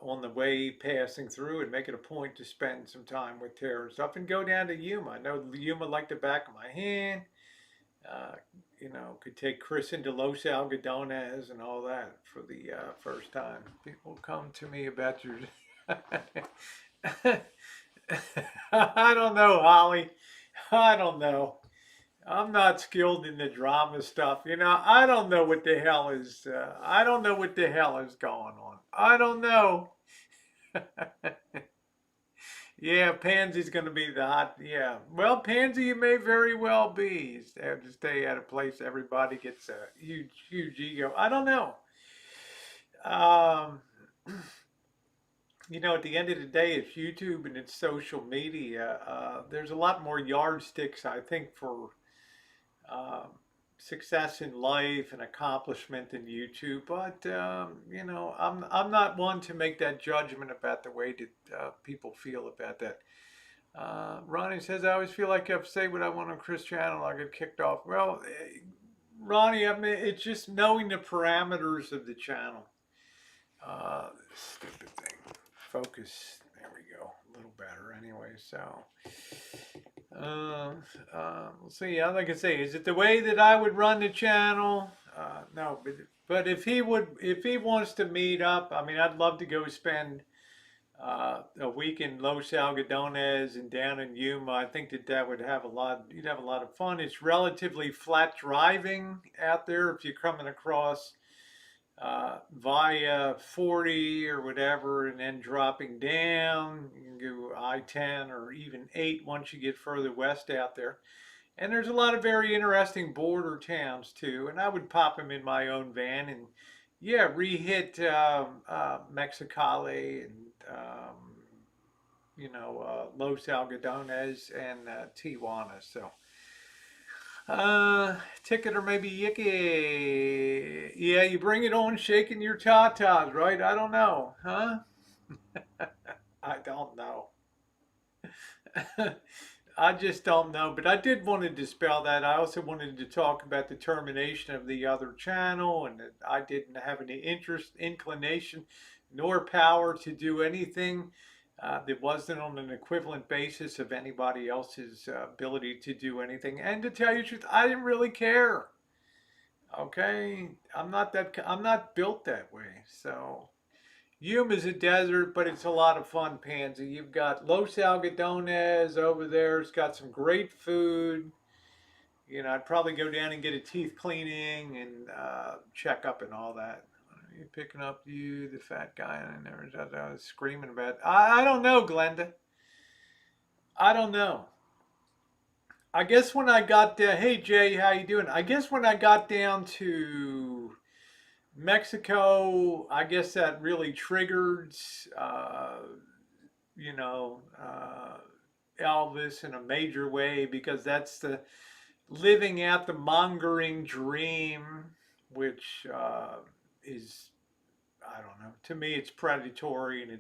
on the way passing through and make it a point to spend some time with Tara and stuff and go down to Yuma. I know Yuma like the back of my hand. Uh, could take Chris into Los Algodones and all that for the first time. People come to me about your. I don't know, Holly. I don't know. I'm not skilled in the drama stuff. I don't know what the hell is. I don't know what the hell is going on. I don't know. Yeah, Pansy's going to be the hot. Yeah. Well, Pansy, you may very well be. You have to stay at a place everybody gets a huge, huge ego. I don't know. Um, at the end of the day, it's YouTube and it's social media. There's a lot more yardsticks, I think, for um, success in life and accomplishment in YouTube. But I'm not one to make that judgment about the way that people feel about that. Ronnie says, I always feel like I have to say what I want on Chris' channel. I get kicked off. Well, Ronnie, I mean, it's just knowing the parameters of the channel. Stupid thing. Focus. There we go. A little better anyway. So, we'll see. Like I say, is it the way that I would run the channel? No, but if he wants to meet up, I mean, I'd love to go spend a week in Los Algodones and down in Yuma. I think that would have a lot. You'd have a lot of fun. It's relatively flat driving out there if you're coming across via 40 or whatever, and then dropping down. You can go I-10 or even 8 once you get further west out there. And there's a lot of very interesting border towns too. And I would pop them in my own van and yeah, re-hit Mexicali and Los Algodones and Tijuana. So ticket or maybe Yicky. Yeah, you bring it on shaking your tatas, right? I don't know, huh? I don't know. I just don't know. But I did want to dispel that. I also wanted to talk about the termination of the other channel and that I didn't have any interest, inclination, nor power to do anything that wasn't on an equivalent basis of anybody else's ability to do anything. And to tell you the truth, I didn't really care. Okay, I'm not built that way. So Yuma is a desert, but it's a lot of fun, Pansy. You've got Los Algodones over there. It's got some great food. I'd probably go down and get a teeth cleaning and check up and all that. You picking up you, the fat guy in there? I was screaming about. I don't know, Glenda. I don't know. I guess when I got there, hey Jay, how you doing? I guess when I got down to Mexico, I guess that really triggered, uh, you know, uh, Elvis in a major way because that's the living out the mongering dream, which is, I don't know. To me, it's predatory and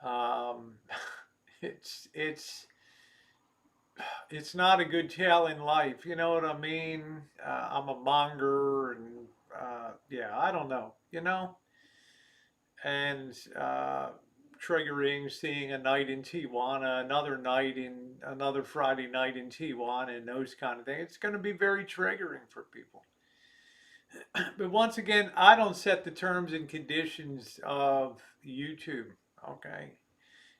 um, it's it's not a good tale in life. You know what I mean? I'm a monger, and yeah, I don't know. And triggering seeing a night in Tijuana, another Friday night in Tijuana, and those kind of things. It's going to be very triggering for people. But once again, I don't set the terms and conditions of YouTube. Okay.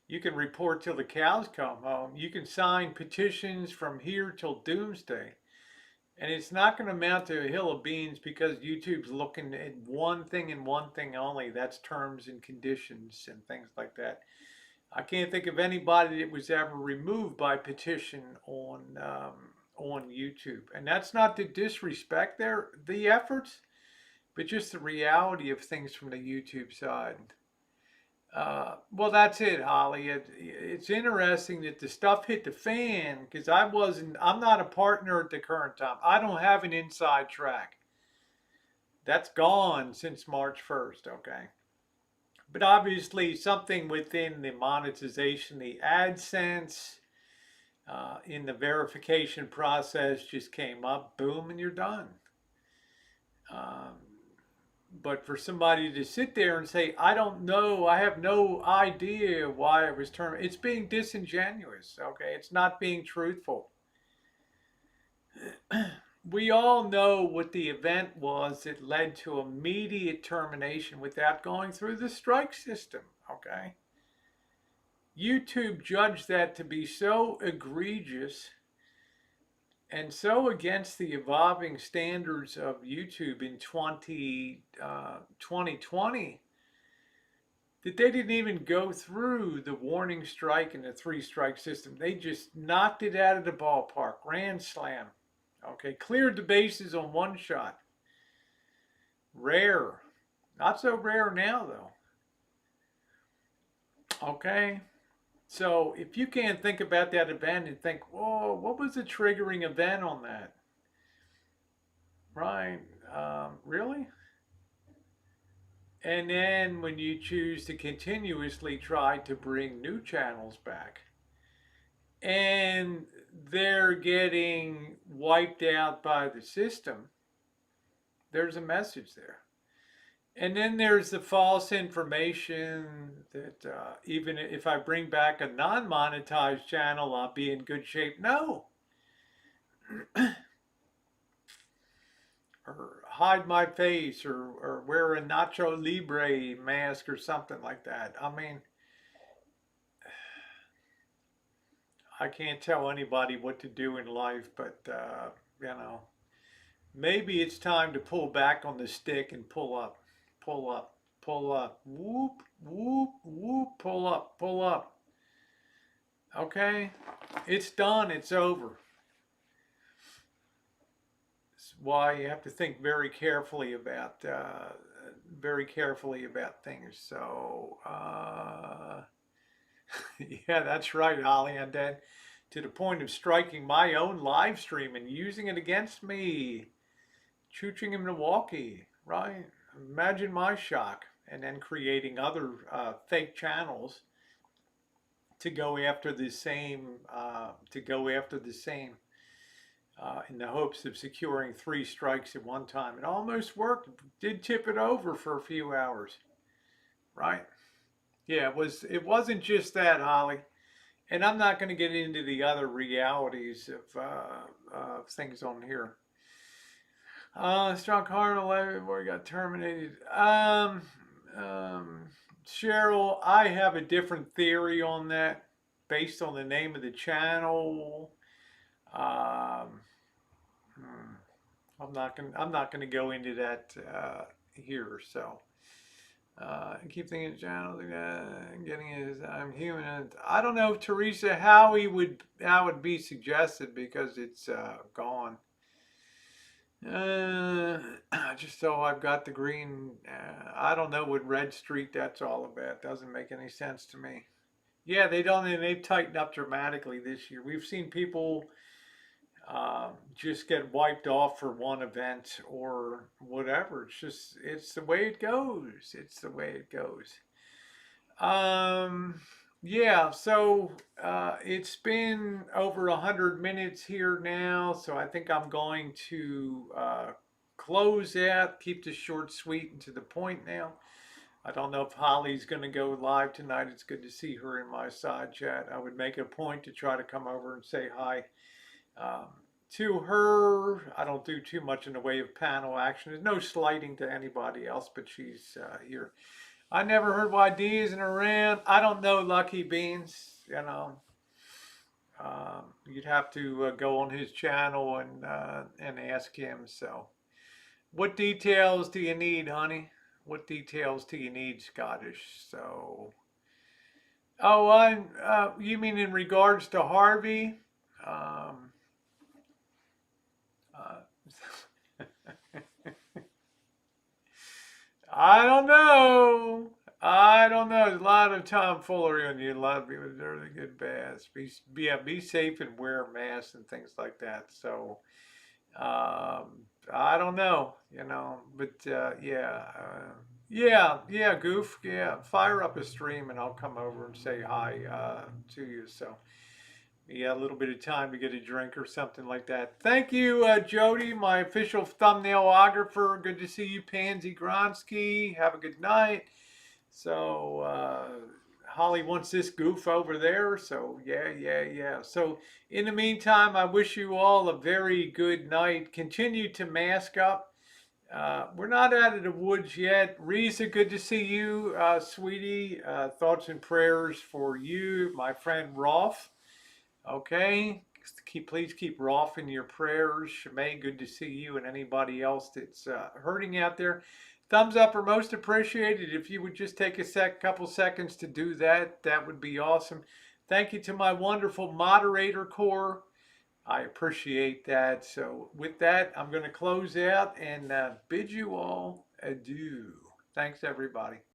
You can report till the cows come home. You can sign petitions from here till doomsday. And it's not going to amount to a hill of beans because YouTube's looking at one thing and one thing only. That's terms and conditions and things like that. I can't think of anybody that was ever removed by petition on YouTube. And that's not to disrespect the efforts, but just the reality of things from the YouTube side. Well, that's it, Holly. It's interesting that the stuff hit the fan because I'm not a partner at the current time. I don't have an inside track. That's gone since March 1st, okay? But obviously, something within the monetization, the AdSense, in the verification process just came up, boom, and you're done. Um, but for somebody to sit there and say, I don't know, I have no idea why it was terminated, it's being disingenuous, okay? It's not being truthful. We all know what the event was that led to immediate termination without going through the strike system, okay? YouTube judged that to be so egregious and so against the evolving standards of YouTube in 2020 that they didn't even go through the warning strike and the three strike system. They just knocked it out of the ballpark, grand slam. Okay, cleared the bases on one shot. Rare. Not so rare now, though. Okay, so if you can't think about that event and think, whoa, what was the triggering event on that? Right, really? And then when you choose to continuously try to bring new channels back and they're getting wiped out by the system, there's a message there. And then there's the false information that even if I bring back a non monetized channel, I'll be in good shape. No. Or hide my face or wear a Nacho Libre mask or something like that. I mean, I can't tell anybody what to do in life, but, you know, maybe it's time to pull back on the stick and pull up, pull up, pull up, whoop, whoop, whoop, pull up, pull up. Okay? It's done, it's over. It's why you have to think very carefully about things. So, yeah, that's right, Holly. And then to the point of striking my own live stream and using it against me, chooching in Milwaukee, right? Imagine my shock. And then creating other fake channels to go after the same, in the hopes of securing three strikes at one time. It almost worked. Did tip it over for a few hours, right? Yeah, it wasn't just that, Holly. And I'm not going to get into the other realities of things on here. Strong Cardinal where he got terminated. Cheryl, I have a different theory on that based on the name of the channel. Um, I'm not gonna go into that here. So I keep thinking channel getting his I'm human. I don't know, Teresa, how would be suggested because it's gone. Just so I've got the green. I don't know what Red Street that's all about. Doesn't make any sense to me. Yeah, they don't, and they've tightened up dramatically this year. We've seen people just get wiped off for one event or whatever. It's the way it goes. It's the way it goes. Um, yeah, so it's been over 100 minutes here now, so I think I'm going to close out, keep this short, sweet, and to the point now. I don't know if Holly's going to go live tonight. It's good to see her in my side chat. I would make it a point to try to come over and say hi um, to her. I don't do too much in the way of panel action. There's no slighting to anybody else, but she's here. I never heard why D isn't around. I don't know, Lucky Beans. You know, you'd have to go on his channel and ask him. So, what details do you need, honey? What details do you need, Scottish? So, oh, you mean in regards to Harvey? Um, uh, I don't know. I don't know. There's a lot of tomfoolery on you. A lot of people deserve a good bath. Be safe and wear masks and things like that. So, I don't know, but yeah, Goof, yeah, fire up a stream and I'll come over and say hi to you. So, Yeah, a little bit of time to get a drink or something like that. Thank you, Jody, my official thumbnailographer. Good to see you, Pansy Gronsky. Have a good night. So, Holly wants this goof over there. So, yeah, yeah, yeah. So, in the meantime, I wish you all a very good night. Continue to mask up. We're not out of the woods yet. Risa, good to see you, sweetie. Thoughts and prayers for you, my friend Rolf. Okay. Please keep Rolf in your prayers. Shemay, good to see you, and anybody else that's hurting out there. Thumbs up are most appreciated. If you would just take a couple seconds to do that, that would be awesome. Thank you to my wonderful moderator core. I appreciate that. So with that, I'm going to close out and bid you all adieu. Thanks, everybody.